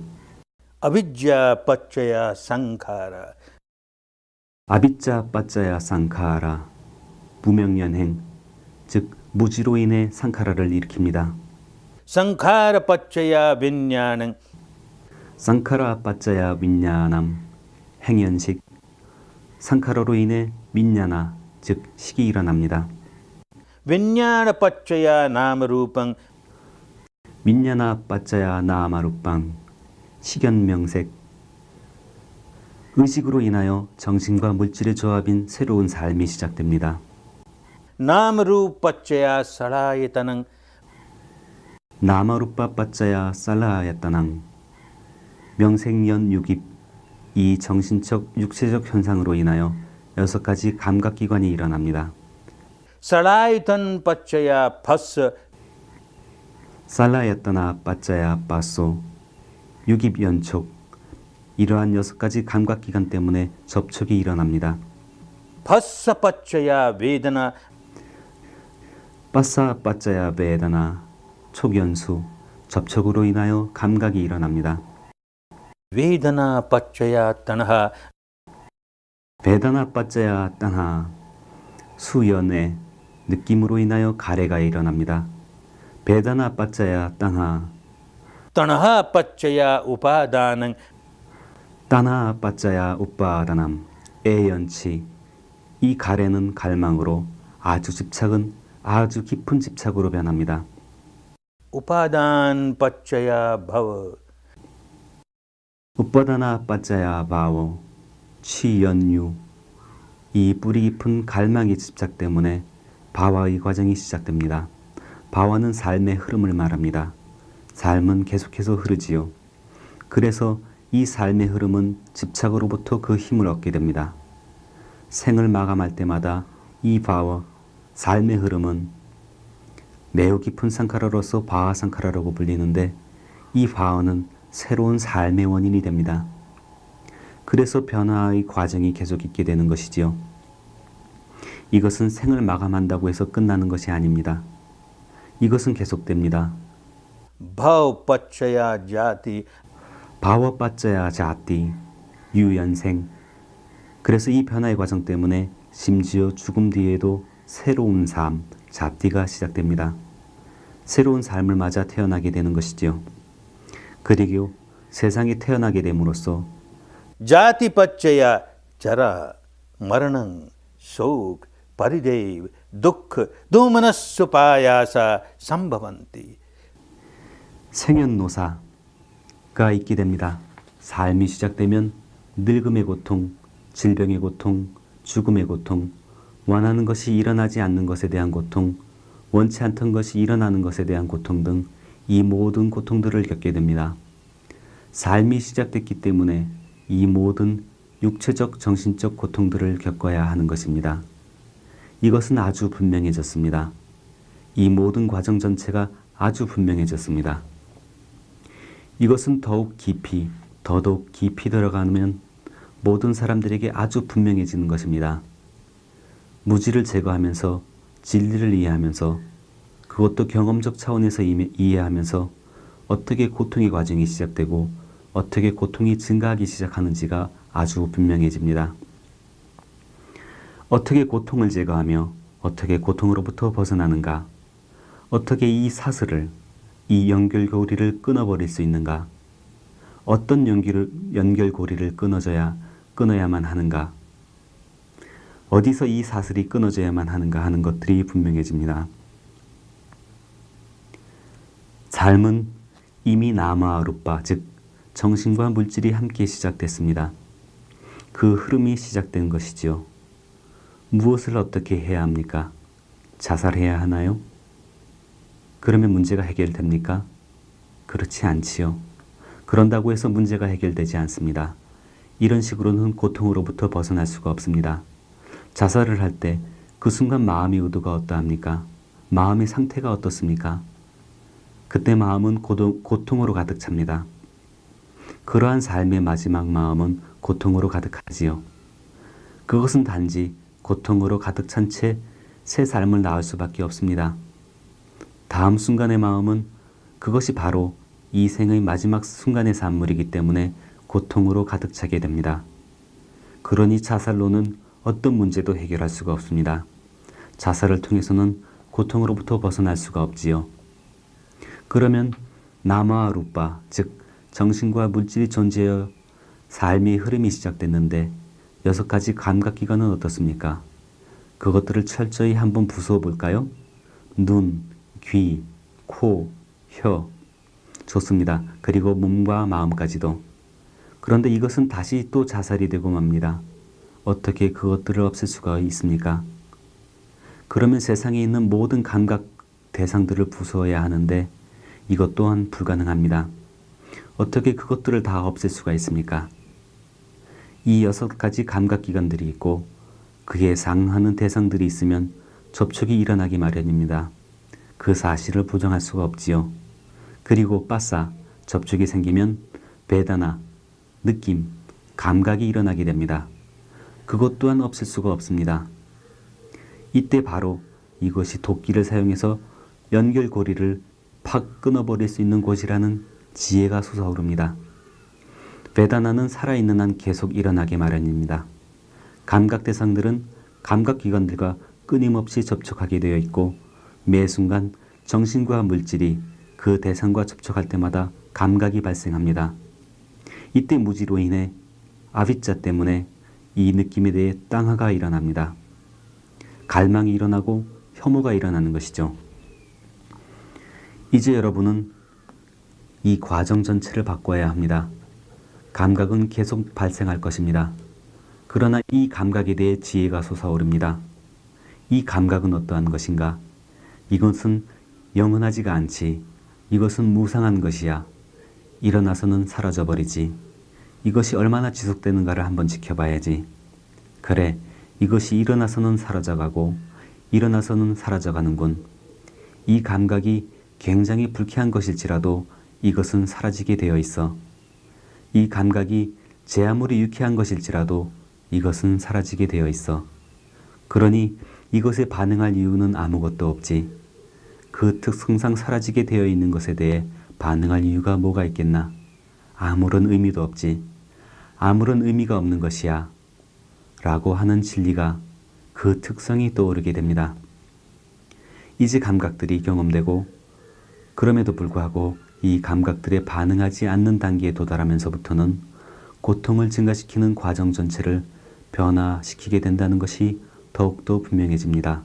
अविद्या पच्चया संखार 아비짜 빠짜야 상카라. 무명연행, 즉 무지로 인해 상카라를 일으킵니다. 상카라 빠ccaya 빈냐는 상카라 빠짜야 윈냐남 행연식 상카라로 인해 민냐나 즉 식이 일어납니다. 빈냐나 빠ccaya 나마루팡 민냐나 빠짜야 나마루빵 식연명색 의식으로 인하여 정신과 물질의 조합인 새로운 삶이 시작됩니다. 나마루 빠ccaya 사라예타는 나마루빠 빠짜야 살라야따낭 명색연 육입 이 정신적 육체적 현상으로 인하여 6가지 감각기관이 일어납니다. 사라이탄 빠ccaya 파스 살라야따나 빠짜야 빠소 육입 연촉 이러한 6가지 감각기관 때문에 접촉이 일어납니다. 파스 빠ccaya 베다나 빠싸 빠짜야 베다나 촉연수 접촉으로 인하여 감각이 일어납니다. वेदना पच्चया तणहा 베다나 빠짜야 땅하 수연의 느낌으로 인하여 가래가 일어납니다. 베다나 빠짜야 땅하 तणहा पच्चया उपादानं 따나 빠짜야 우빠다남 애연치 이 가래는 갈망으로 아주 집착은 아주 깊은 집착으로 변합니다. उपादान पच्चया भव 우빠다나 빠짜야 바오 취연유 이 뿌리 깊은 갈망의 집착 때문에 바와의 과정이 시작됩니다. 바와는 삶의 흐름을 말합니다. 삶은 계속해서 흐르지요. 그래서 이 삶의 흐름은 집착으로부터 그 힘을 얻게 됩니다. 생을 마감할 때마다 이 바와 삶의 흐름은 매우 깊은 상카라로서 바하 상카라라고 불리는데 이 바하는 새로운 삶의 원인이 됩니다. 그래서 변화의 과정이 계속 있게 되는 것이지요. 이것은 생을 마감한다고 해서 끝나는 것이 아닙니다. 이것은 계속됩니다. भव पच्चया जाति 바와 빠짜야 자띠 유연생 그래서 이 변화의 과정 때문에 심지어 죽음 뒤에도 새로운 삶, 자띠가 시작됩니다. 새로운 삶을 맞아 태어나게 되는 것이지요. 그리고 세상에 태어나게 됨으로써 जाति पच्चया जरा मरणं शोक परिदेव दुख दोमनस्सुपायासा संभवन्ति 생연노사가 있게 됩니다. 삶이 시작되면 늙음의 고통, 질병의 고통, 죽음의 고통, 원하는 것이 일어나지 않는 것에 대한 고통, 원치 않던 것이 일어나는 것에 대한 고통 등 이 모든 고통들을 겪게 됩니다. 삶이 시작됐기 때문에 이 모든 육체적, 정신적 고통들을 겪어야 하는 것입니다. 이것은 아주 분명해졌습니다. 이 모든 과정 전체가 아주 분명해졌습니다. 이것은 더더욱 깊이 들어가면 모든 사람들에게 아주 분명해지는 것입니다. 무지를 제거하면서 진리를 이해하면서 그것도 경험적 차원에서 이해하면서 어떻게 고통의 과정이 시작되고 어떻게 고통이 증가하기 시작하는지가 아주 분명해집니다. 어떻게 고통을 제거하며 어떻게 고통으로부터 벗어나는가? 어떻게 이 사슬을, 이 연결고리를 끊어버릴 수 있는가? 어떤 연결고리를 끊어야만 하는가? 어디서 이 사슬이 끊어져야만 하는가 하는 것들이 분명해집니다. 삶은 이미 나마아루빠, 즉 정신과 물질이 함께 시작됐습니다. 그 흐름이 시작된 것이지요. 무엇을 어떻게 해야 합니까? 자살해야 하나요? 그러면 문제가 해결됩니까? 그렇지 않지요. 그런다고 해서 문제가 해결되지 않습니다. 이런 식으로는 고통으로부터 벗어날 수가 없습니다. 자살을 할 때 그 순간 마음의 의도가 어떠합니까? 마음의 상태가 어떻습니까? 그때 마음은 고통으로 가득 찹니다. 그러한 삶의 마지막 마음은 고통으로 가득하지요. 그것은 단지 고통으로 가득 찬 채 새 삶을 낳을 수밖에 없습니다. 다음 순간의 마음은 그것이 바로 이 생의 마지막 순간의 산물이기 때문에 고통으로 가득 차게 됩니다. 그러니 자살로는 어떤 문제도 해결할 수가 없습니다. 자살을 통해서는 고통으로부터 벗어날 수가 없지요. 그러면 나마와 루파, 즉 정신과 물질이 존재하여 삶의 흐름이 시작됐는데 6가지 감각기관은 어떻습니까? 그것들을 철저히 한번 부수어 볼까요? 눈, 귀, 코, 혀. 좋습니다. 그리고 몸과 마음까지도. 그런데 이것은 다시 또 자살이 되고 맙니다. 어떻게 그것들을 없앨 수가 있습니까? 그러면 세상에 있는 모든 감각 대상들을 부수어야 하는데 이것 또한 불가능합니다. 어떻게 그것들을 다 없앨 수가 있습니까? 이 6가지 감각기관들이 있고 그에 상응하는 대상들이 있으면 접촉이 일어나기 마련입니다. 그 사실을 부정할 수가 없지요. 그리고 빠싸 접촉이 생기면 베다나, 느낌, 감각이 일어나게 됩니다. 그것 또한 없앨 수가 없습니다. 이때 바로 이것이 도끼를 사용해서 연결고리를 팍 끊어버릴 수 있는 곳이라는 지혜가 솟아오릅니다. 베다나는 살아있는 한 계속 일어나게 마련입니다. 감각 대상들은 감각기관들과 끊임없이 접촉하게 되어 있고 매 순간 정신과 물질이 그 대상과 접촉할 때마다 감각이 발생합니다. 이때 무지로 인해 아비짜 때문에 이 느낌에 대해 땅하가 일어납니다. 갈망이 일어나고 혐오가 일어나는 것이죠. 이제 여러분은 이 과정 전체를 바꿔야 합니다. 감각은 계속 발생할 것입니다. 그러나 이 감각에 대해 지혜가 솟아오릅니다. 이 감각은 어떠한 것인가? 이것은 영원하지가 않지. 이것은 무상한 것이야. 일어나서는 사라져버리지. 이것이 얼마나 지속되는가를 한번 지켜봐야지. 그래, 이것이 일어나서는 사라져가고 일어나서는 사라져가는군. 이 감각이 굉장히 불쾌한 것일지라도 이것은 사라지게 되어 있어. 이 감각이 제 아무리 유쾌한 것일지라도 이것은 사라지게 되어 있어. 그러니 이것에 반응할 이유는 아무것도 없지. 그 특성상 사라지게 되어 있는 것에 대해 반응할 이유가 뭐가 있겠나? 아무런 의미도 없지. 아무런 의미가 없는 것이야. 라고 하는 진리가 그 특성이 떠오르게 됩니다. 이제 감각들이 경험되고 그럼에도 불구하고 이 감각들에 반응하지 않는 단계에 도달하면서부터는 고통을 증가시키는 과정 전체를 변화시키게 된다는 것이 더욱더 분명해집니다.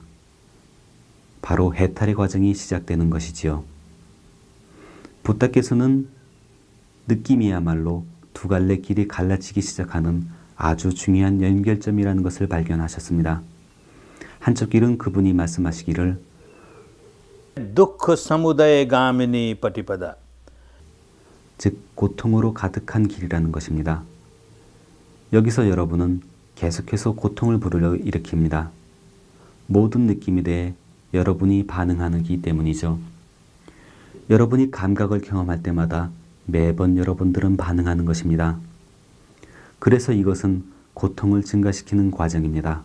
바로 해탈의 과정이 시작되는 것이지요. 부다께서는 느낌이야말로 두 갈래 길이 갈라지기 시작하는 아주 중요한 연결점이라는 것을 발견하셨습니다. 한쪽 길은 그분이 말씀하시기를 दुख समुदय गामिनी पटिपदा 즉 고통으로 가득한 길이라는 것입니다. 여기서 여러분은 계속해서 고통을 불러일으킵니다. 모든 느낌에 대해 여러분이 반응하기 때문이죠. 여러분이 감각을 경험할 때마다 매번 여러분들은 반응하는 것입니다. 그래서 이것은 고통을 증가시키는 과정입니다.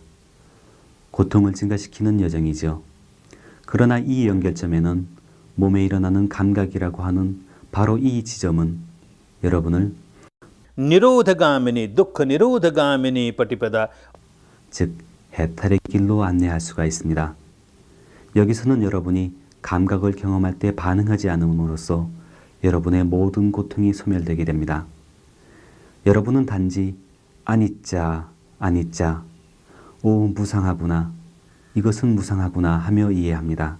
고통을 증가시키는 여정이죠. 그러나 이 연결점에는 몸에 일어나는 감각이라고 하는 바로 이 지점은 여러분을 निरोधगामिनी दुख निरोधगामिनी पटिपदा 즉 해탈의 길로 안내할 수가 있습니다. 여기서는 여러분이 감각을 경험할 때 반응하지 않음으로써 여러분의 모든 고통이 소멸되게 됩니다. 여러분은 단지 아니짜 아니짜 오 무상하구나 이것은 무상하구나 하며 이해합니다.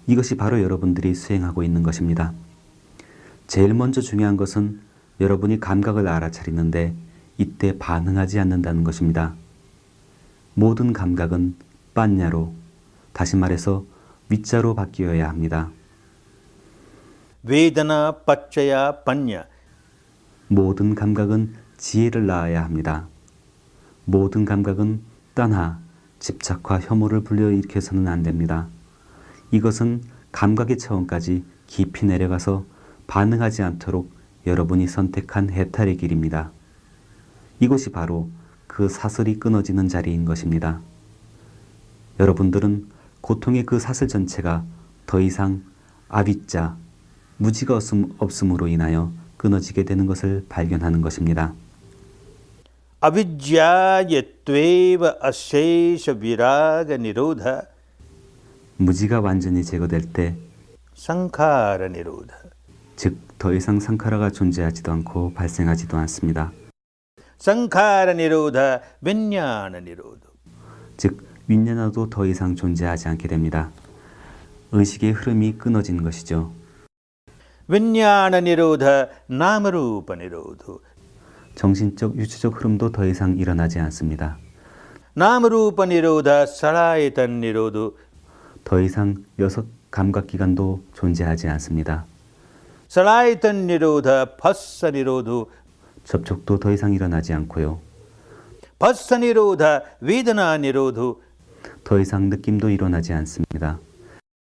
이것이 바로 여러분들이 수행하고 있는 것입니다. 제일 먼저 중요한 것은 여러분이 감각을 알아차리는데 이때 반응하지 않는다는 것입니다. 모든 감각은 빠냐로 다시 말해서 위자로 바뀌어야 합니다. वेदना पच्चया पन्य 모든 감각은 지혜를 낳아야 합니다. 모든 감각은 딴하, 집착과 혐오를 불러일으켜서는 안 됩니다. 이것은 감각의 차원까지 깊이 내려가서 반응하지 않도록 여러분이 선택한 해탈의 길입니다. 이것이 바로 그 사슬이 끊어지는 자리인 것입니다. 여러분들은 고통의 그 사슬 전체가 더 이상 아비자, 무지가 없음으로 인하여 끊어지게 되는 것을 발견하는 것입니다. अविज्ञायत्वेव अशेष विराग निरोध 무지가 완전히 제거될 때 sankhara nirodha. 즉, 더 이상 상카라가 존재하지도 않고 발생하지도 않습니다. Sankhara nirodha, vijnana nirodha. 즉, 윈냐나도 더 이상 존재하지 않게 됩니다. 의식의 흐름이 끊어지는 것이죠. Vijnana nirodha, namarupa nirodha. 정신적, 유추적 흐름도 더 이상 일어나지 않습니다. Namarupa nirodha, sarayatan nirodha. 더 이상 여섯 감각기관도 존재하지 않습니다. Sarayatan nirodha, phassa nirodha. 접촉도 더 이상 일어나지 않고요. Phassa nirodha, vedana nirodha. 더 이상 느낌도 일어나지 않습니다.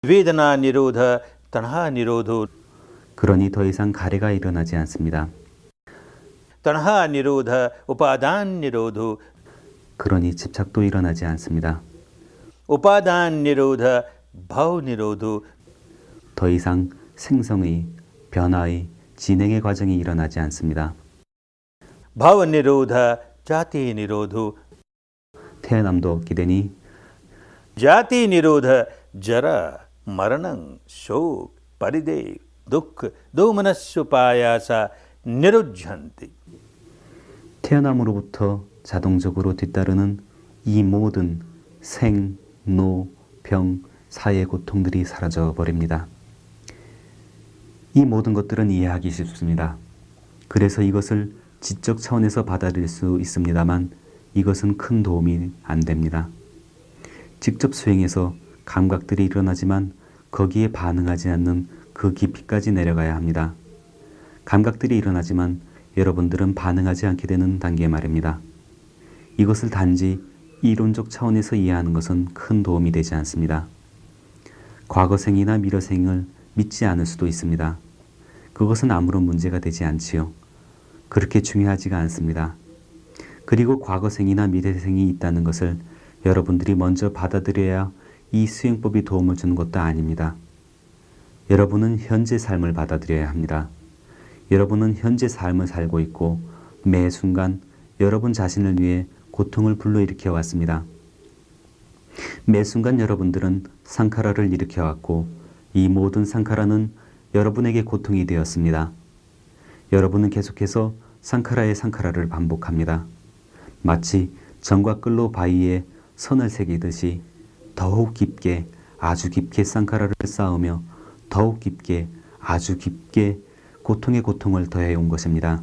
Vedana nirodha, tanha nirodha. 그러니 더 이상 가래가 일어나지 않습니다. Tanha nirodha, upadan nirodha. 그러니 집착도 일어나지 않습니다. Upadan nirodha, bhav nirodha. 더 이상 생성의, 변화의, 진행의 과정이 일어나지 않습니다. Bhava nirodha, jati nirodha. 태어남도 없게 되니 Jati nirodha, jara, maranam, shok, paridev, dukkha, domanasupayasa, nirujhanti. 태어남으로부터 자동적으로 뒤따르는 이 모든 생, 노, 병, 사의 고통들이 사라져 버립니다. 이 모든 것들은 이해하기 쉽습니다. 그래서 이것을 지적 차원에서 받아들일 수 있습니다만 이것은 큰 도움이 안 됩니다. 직접 수행해서 감각들이 일어나지만 거기에 반응하지 않는 그 깊이까지 내려가야 합니다. 감각들이 일어나지만 여러분들은 반응하지 않게 되는 단계 말입니다. 이것을 단지 이론적 차원에서 이해하는 것은 큰 도움이 되지 않습니다. 과거생이나 미래생을 믿지 않을 수도 있습니다. 그것은 아무런 문제가 되지 않지요. 그렇게 중요하지가 않습니다. 그리고 과거생이나 미래생이 있다는 것을 여러분들이 먼저 받아들여야 이 수행법이 도움을 주는 것도 아닙니다. 여러분은 현재 삶을 받아들여야 합니다. 여러분은 현재 삶을 살고 있고 매 순간 여러분 자신을 위해 고통을 불러일으켜 왔습니다. 매 순간 여러분들은 상카라를 일으켜 왔고 이 모든 상카라는 여러분에게 고통이 되었습니다. 여러분은 계속해서 상카라의 상카라를 반복합니다. 마치 정과 끌로 바위에 선을 새기듯이 더욱 깊게 아주 깊게 상카라를 쌓으며 더욱 깊게 아주 깊게 고통의 고통을 더해온 것입니다.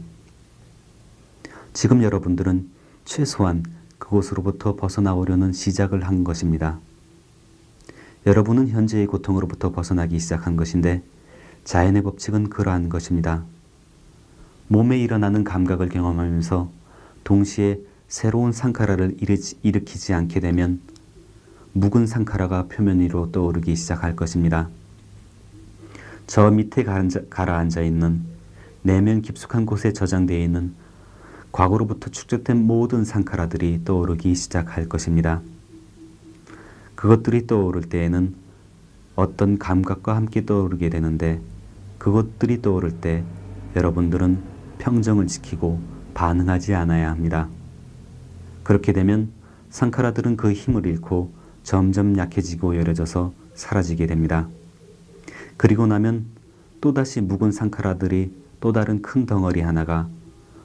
지금 여러분들은 최소한 그곳으로부터 벗어나오려는 시작을 한 것입니다. 여러분은 현재의 고통으로부터 벗어나기 시작한 것인데 자연의 법칙은 그러한 것입니다. 몸에 일어나는 감각을 경험하면서 동시에 새로운 상카라를 일으키지 않게 되면 묵은 상카라가 표면 위로 떠오르기 시작할 것입니다. 저 밑에 가라앉아 있는 내면 깊숙한 곳에 저장되어 있는 과거로부터 축적된 모든 상카라들이 떠오르기 시작할 것입니다. 그것들이 떠오를 때에는 어떤 감각과 함께 떠오르게 되는데 그것들이 떠오를 때 여러분들은 평정을 지키고 반응하지 않아야 합니다. 그렇게 되면 상카라들은 그 힘을 잃고 점점 약해지고 열어져서 사라지게 됩니다. 그리고 나면 또다시 묵은 상카라들이 또 다른 큰 덩어리 하나가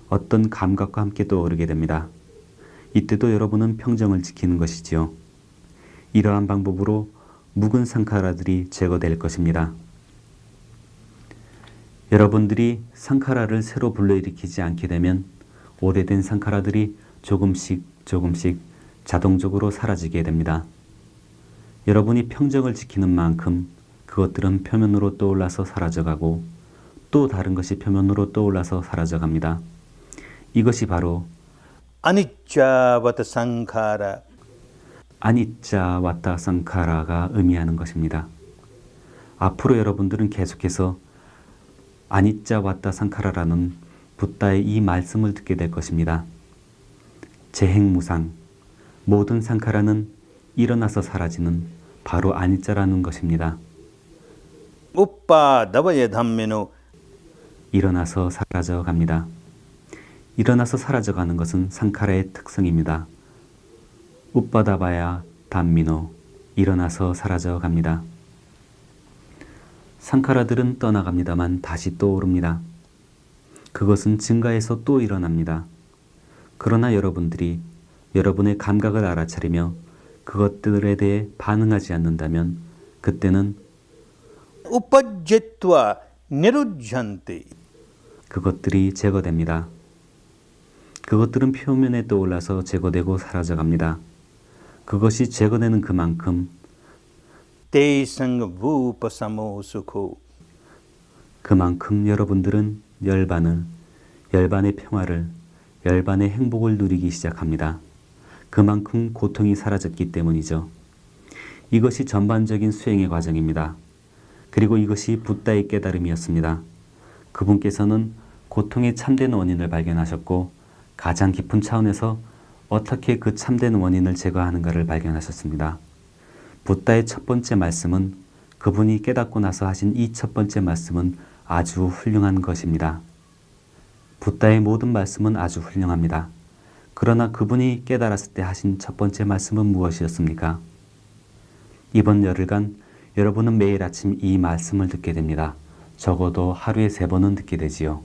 어떤 감각과 함께 떠오르게 됩니다. 이때도 여러분은 평정을 지키는 것이지요. 이러한 방법으로 묵은 상카라들이 제거될 것입니다. 여러분들이 상카라를 새로 불러일으키지 않게 되면 오래된 상카라들이 조금씩 자동적으로 사라지게 됩니다. 여러분이 평정을 지키는 만큼 그것들은 표면으로 떠올라서 사라져가고 또 다른 것이 표면으로 떠올라서 사라져갑니다. 이것이 바로 anicca-vata sankhara. 아니짜 와타 상카라가 의미하는 것입니다. 앞으로 여러분들은 계속해서 아니짜 와타 상카라라는 붓다의 이 말씀을 듣게 될 것입니다. 재행무상, 모든 상카라는 일어나서 사라지는 바로 아니짜라는 것입니다. uppadavaya dhammino. 일어나서 사라져 갑니다. 일어나서 사라져가는 것은 상카라의 특성입니다. 우빠다바야 담미노, 일어나서 사라져 갑니다. 상카라들은 떠나갑니다만 다시 또 오릅니다. 그것은 증가해서 또 일어납니다. 그러나 여러분들이 여러분의 감각을 알아차리며 그것들에 대해 반응하지 않는다면 그때는 upajjitva nirujjanti. 그것들이 제거됩니다. 그것들은 표면에 떠올라서 제거되고 사라져갑니다. 그것이 제거되는 그만큼 Tesang vupasamo sukho. 그만큼 여러분들은 열반의 평화를, 열반의 행복을 누리기 시작합니다. 그만큼 고통이 사라졌기 때문이죠. 이것이 전반적인 수행의 과정입니다. 그리고 이것이 붓다의 깨달음이었습니다. 그분께서는 고통의 참된 원인을 발견하셨고 가장 깊은 차원에서 어떻게 그 참된 원인을 제거하는가를 발견하셨습니다. 붓다의 첫 번째 말씀은 그분이 깨닫고 나서 하신 이 첫 번째 말씀은 아주 훌륭한 것입니다. 붓다의 모든 말씀은 아주 훌륭합니다. 그러나 그분이 깨달았을 때 하신 첫 번째 말씀은 무엇이었습니까? 이번 열흘간 여러분은 매일 아침 이 말씀을 듣게 됩니다. 적어도 하루에 3번은 듣게 되지요.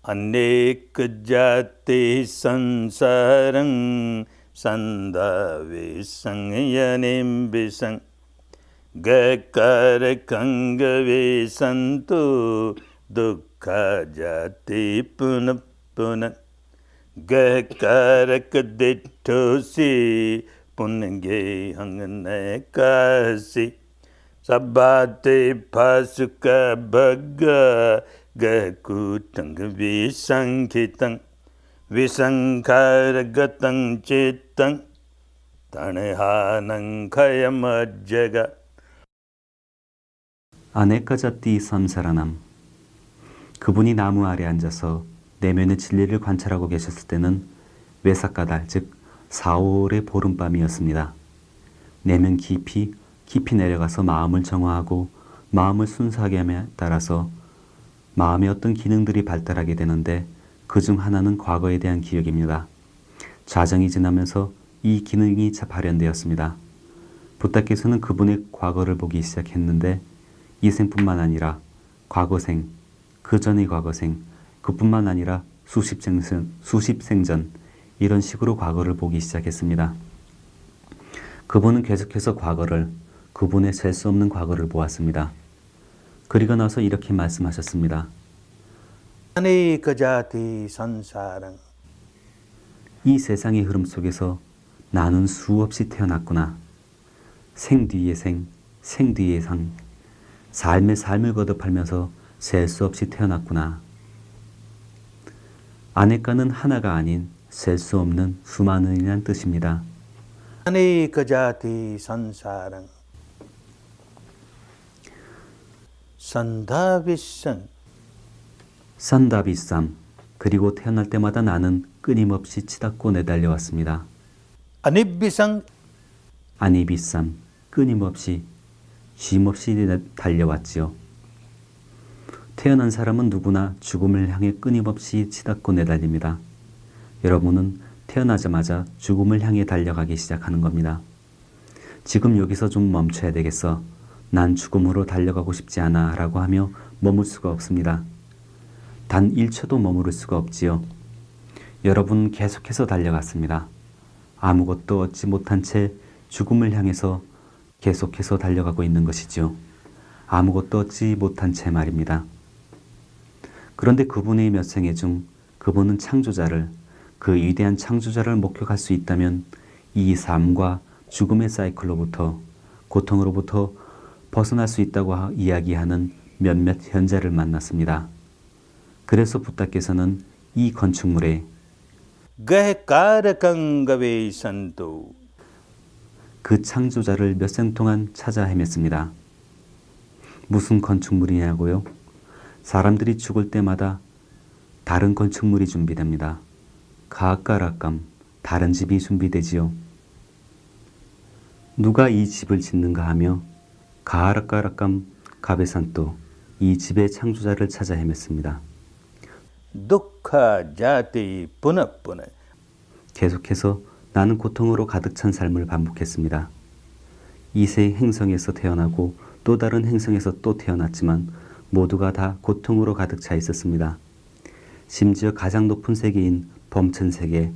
Anekjati sansarang sandavisanyanim gakarakangave santu dukkajati punapuna gakarakadittosi punge hanganekasi sabbate pasuka bhagga gakutang visankitang visankaragatam chittang tanehanang kayamajjaga. 아네카자띠 삼사라남. 그분이 나무 아래 앉아서 내면의 진리를 관찰하고 계셨을 때는 외삭가달, 즉 4월의 보름밤이었습니다. 내면 깊이 내려가서 마음을 정화하고 마음을 순수하게 함에 따라서 마음의 어떤 기능들이 발달하게 되는데 그 중 하나는 과거에 대한 기억입니다. 좌정이 지나면서 이 기능이 발현되었습니다. 부다께서는 그분의 과거를 보기 시작했는데 이 생뿐만 아니라 과거생, 그 전의 과거생, 그뿐만 아니라 수십 생전 이런 식으로 과거를 보기 시작했습니다. 그분은 계속해서 과거를, 그분의 셀 수 없는 과거를 보았습니다. 그리고 나서 이렇게 말씀하셨습니다. Anekjati sansarang. 이 세상의 흐름 속에서 나는 수없이 태어났구나. 생 뒤에 생, 생 뒤에 상. 삶의 삶을 거듭하면서 셀 수 없이 태어났구나. 아네카는 하나가 아닌 셀 수 없는 수많은이란 뜻입니다. Anekjati sansarang 산다비상. 산다비쌈. 그리고 태어날 때마다 나는 끊임없이 치닫고 내달려왔습니다. 아니비상. 아니비쌈. 끊임없이 쉼없이 달려왔지요. 태어난 사람은 누구나 죽음을 향해 끊임없이 치닫고 내달립니다. 여러분은 태어나자마자 죽음을 향해 달려가기 시작하는 겁니다. 지금 여기서 좀 멈춰야 되겠어. 난 죽음으로 달려가고 싶지 않아 라고 하며 머물 수가 없습니다. 단 1초도 머무를 수가 없지요. 여러분은 계속해서 달려갔습니다. 아무것도 얻지 못한 채 죽음을 향해서 계속해서 달려가고 있는 것이지요. 아무것도 얻지 못한 채 말입니다. 그런데 그분의 몇 생애 중 그분은 창조자를, 그 위대한 창조자를 목격할 수 있다면 이 삶과 죽음의 사이클로부터, 고통으로부터 벗어날 수 있다고 이야기하는 몇몇 현자를 만났습니다. 그래서 부다께서는 이 건축물에 가해까르강가베 산도. 그 창조자를 몇 생 동안 찾아 헤맸습니다. 무슨 건축물이냐고요? 사람들이 죽을 때마다 다른 건축물이 준비됩니다. 가까락감, 다른 집이 준비되지요. 누가 이 집을 짓는가 하며 가하락가락감 가베산또, 이 집의 창조자를 찾아 헤맸습니다. 두카 자티 pu나. 계속해서 나는 고통으로 가득 찬 삶을 반복했습니다. 이세 행성에서 태어나고 또 다른 행성에서 또 태어났지만 모두가 다 고통으로 가득 차 있었습니다. 심지어 가장 높은 세계인 범천 세계,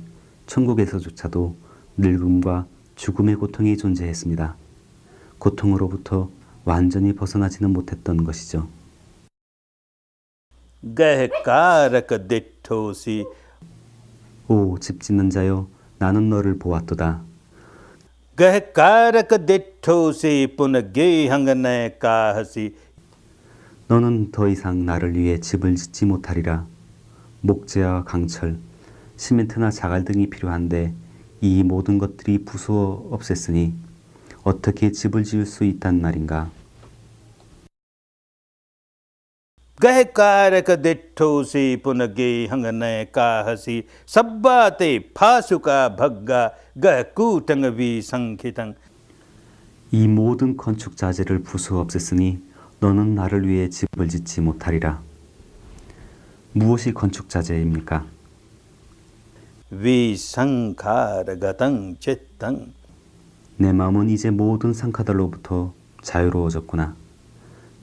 천국에서조차도 늙음과 죽음의 고통이 존재했습니다. 고통으로부터 완전히 벗어나지는 못했던 것이죠. gahkaraka dittosi 오 집 짓는 자여 나는 너를 보았도다. gahkaraka dittosi punagehangane kahasi 너는 더 이상 나를 위해 집을 짓지 못하리라. 목재와 강철, 시멘트나 자갈 등이 필요한데 이 모든 것들이 부수어 없앴으니 어떻게 집을 지을 수 있단 말인가. gahkaraka dittosi punagehangane kahasi sabbate phasuka bhagga gahkutangavi sankhitang 이 모든 건축 자재를 부수어 없앴으니 너는 나를 위해 집을 짓지 못하리라. 무엇이 건축 자재입니까? visankharagatang chittang 내 마음은 이제 모든 상카들로부터 자유로워졌구나.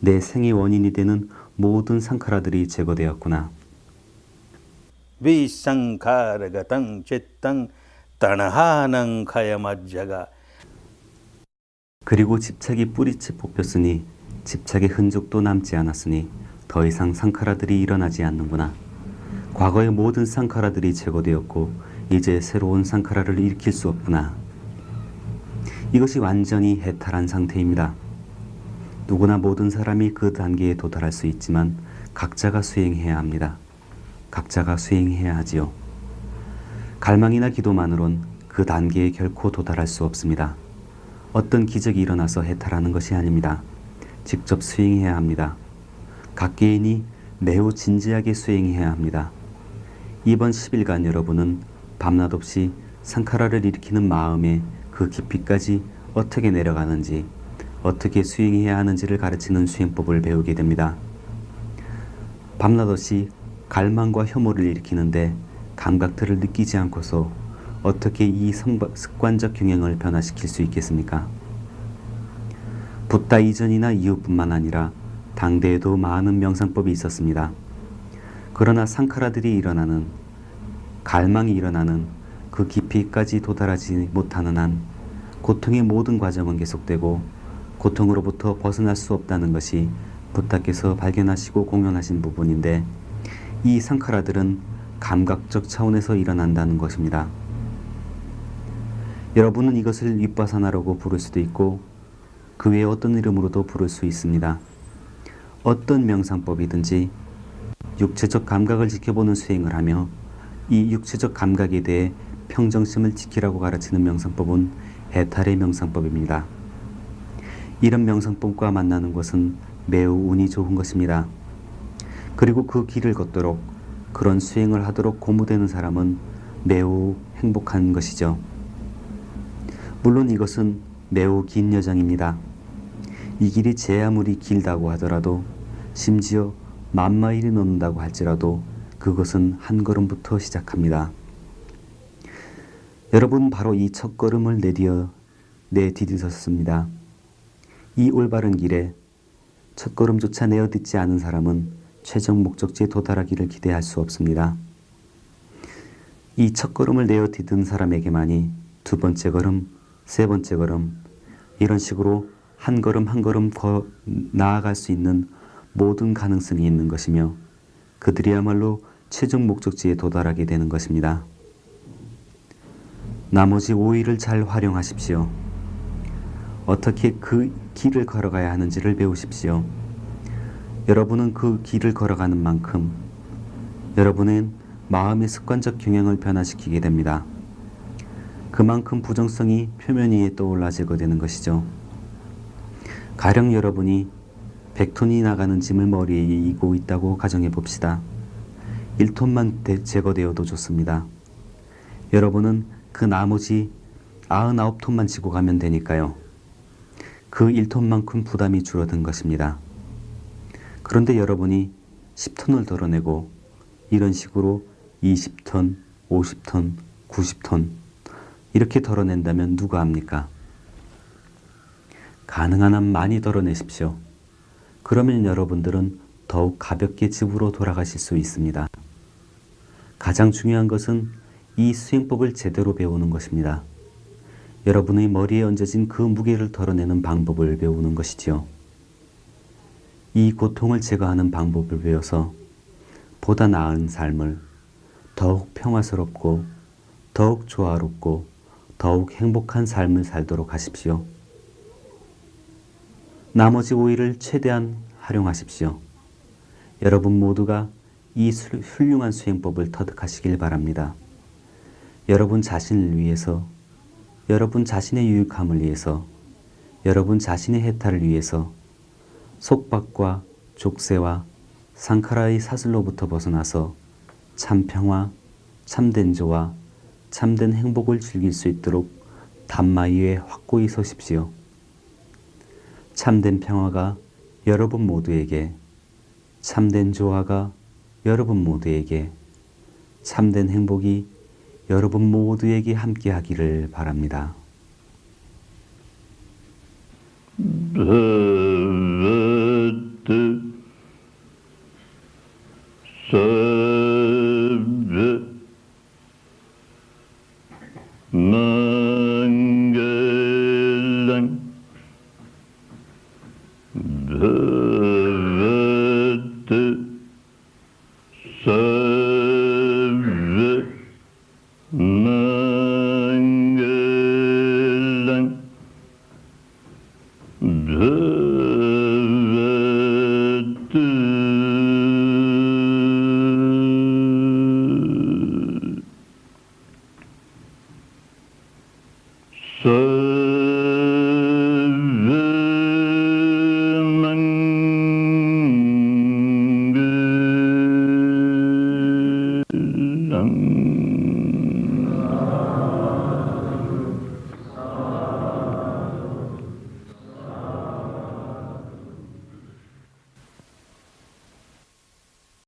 내 생의 원인이 되는 모든 상카라들이 제거되었구나. visankharagatang chittang tanhanang khayamajjaga 그리고 집착이 뿌리째 뽑혔으니 집착의 흔적도 남지 않았으니 더 이상 상카라들이 일어나지 않는구나. 과거의 모든 상카라들이 제거되었고 이제 새로운 상카라를 일으킬 수 없구나. 이것이 완전히 해탈한 상태입니다. 누구나 모든 사람이 그 단계에 도달할 수 있지만 각자가 수행해야 합니다. 각자가 수행해야 하지요. 갈망이나 기도만으론 그 단계에 결코 도달할 수 없습니다. 어떤 기적이 일어나서 해탈하는 것이 아닙니다. 직접 수행해야 합니다. 각 개인이 매우 진지하게 수행해야 합니다. 이번 10일간 여러분은 밤낮 없이 상카라를 일으키는 마음의 그 깊이까지 어떻게 내려가는지, 어떻게 수행해야 하는지를 가르치는 수행법을 배우게 됩니다. 밤낮 없이 갈망과 혐오를 일으키는데 감각들을 느끼지 않고서 어떻게 이 습관적 경향을 변화시킬 수 있겠습니까? 붓다 이전이나 이후뿐만 아니라 당대에도 많은 명상법이 있었습니다. 그러나 상카라들이 일어나는, 갈망이 일어나는 그 깊이까지 도달하지 못하는 한 고통의 모든 과정은 계속되고 고통으로부터 벗어날 수 없다는 것이 붓다께서 발견하시고 공연하신 부분인데, 이 상카라들은 감각적 차원에서 일어난다는 것입니다. 여러분은 이것을 윗바사나라고 부를 수도 있고 그 외에 어떤 이름으로도 부를 수 있습니다. 어떤 명상법이든지 육체적 감각을 지켜보는 수행을 하며 이 육체적 감각에 대해 평정심을 지키라고 가르치는 명상법은 해탈의 명상법입니다. 이런 명상법과 만나는 것은 매우 운이 좋은 것입니다. 그리고 그 길을 걷도록, 그런 수행을 하도록 고무되는 사람은 매우 행복한 것이죠. 물론 이것은 매우 긴 여정입니다. 이 길이 제 아무리 길다고 하더라도, 심지어 10,000마일이 넘는다고 할지라도 그것은 한 걸음부터 시작합니다. 여러분 바로 이 첫 걸음을 내디디셨습니다. 이 올바른 길에 첫 걸음조차 내어딛지 않은 사람은 최종 목적지에 도달하기를 기대할 수 없습니다. 이 첫 걸음을 내어딛은 사람에게만이 두 번째 걸음, 세 번째 걸음, 이런 식으로 한 걸음 한 걸음 나아갈 수 있는 모든 가능성이 있는 것이며 그들이야말로 최종 목적지에 도달하게 되는 것입니다. 나머지 5일을 잘 활용하십시오. 어떻게 그 길을 걸어가야 하는지를 배우십시오. 여러분은 그 길을 걸어가는 만큼 여러분은 마음의 습관적 경향을 변화시키게 됩니다. 그만큼 부정성이 표면 위에 떠올라 제거되는 것이죠. 가령 여러분이 100톤이 나가는 짐을 머리에 이고 있다고 가정해 봅시다. 1톤만 제거되어도 좋습니다. 여러분은 그 나머지 99톤만 지고 가면 되니까요. 그 1톤만큼 부담이 줄어든 것입니다. 그런데 여러분이 10톤을 덜어내고 이런 식으로 20톤, 50톤, 90톤 이렇게 덜어낸다면 누가 합니까? 가능한 한 많이 덜어내십시오. 그러면 여러분들은 더욱 가볍게 집으로 돌아가실 수 있습니다. 가장 중요한 것은 이 수행법을 제대로 배우는 것입니다. 여러분의 머리에 얹어진 그 무게를 덜어내는 방법을 배우는 것이지요. 이 고통을 제거하는 방법을 배워서 보다 나은 삶을, 더욱 평화스럽고 더욱 조화롭고 더욱 행복한 삶을 살도록 하십시오. 나머지 5일을 최대한 활용하십시오. 여러분 모두가 이 훌륭한 수행법을 터득하시길 바랍니다. 여러분 자신을 위해서, 여러분 자신의 유익함을 위해서, 여러분 자신의 해탈을 위해서 속박과 족쇄와 상카라의 사슬로부터 벗어나서 참 평화, 참된 조화, 참된 행복을 즐길 수 있도록 담마 위에 확고히 서십시오. 참된 평화가 여러분 모두에게, 참된 조화가 여러분 모두에게, 참된 행복이 여러분 모두에게 함께하기를 바랍니다. Lang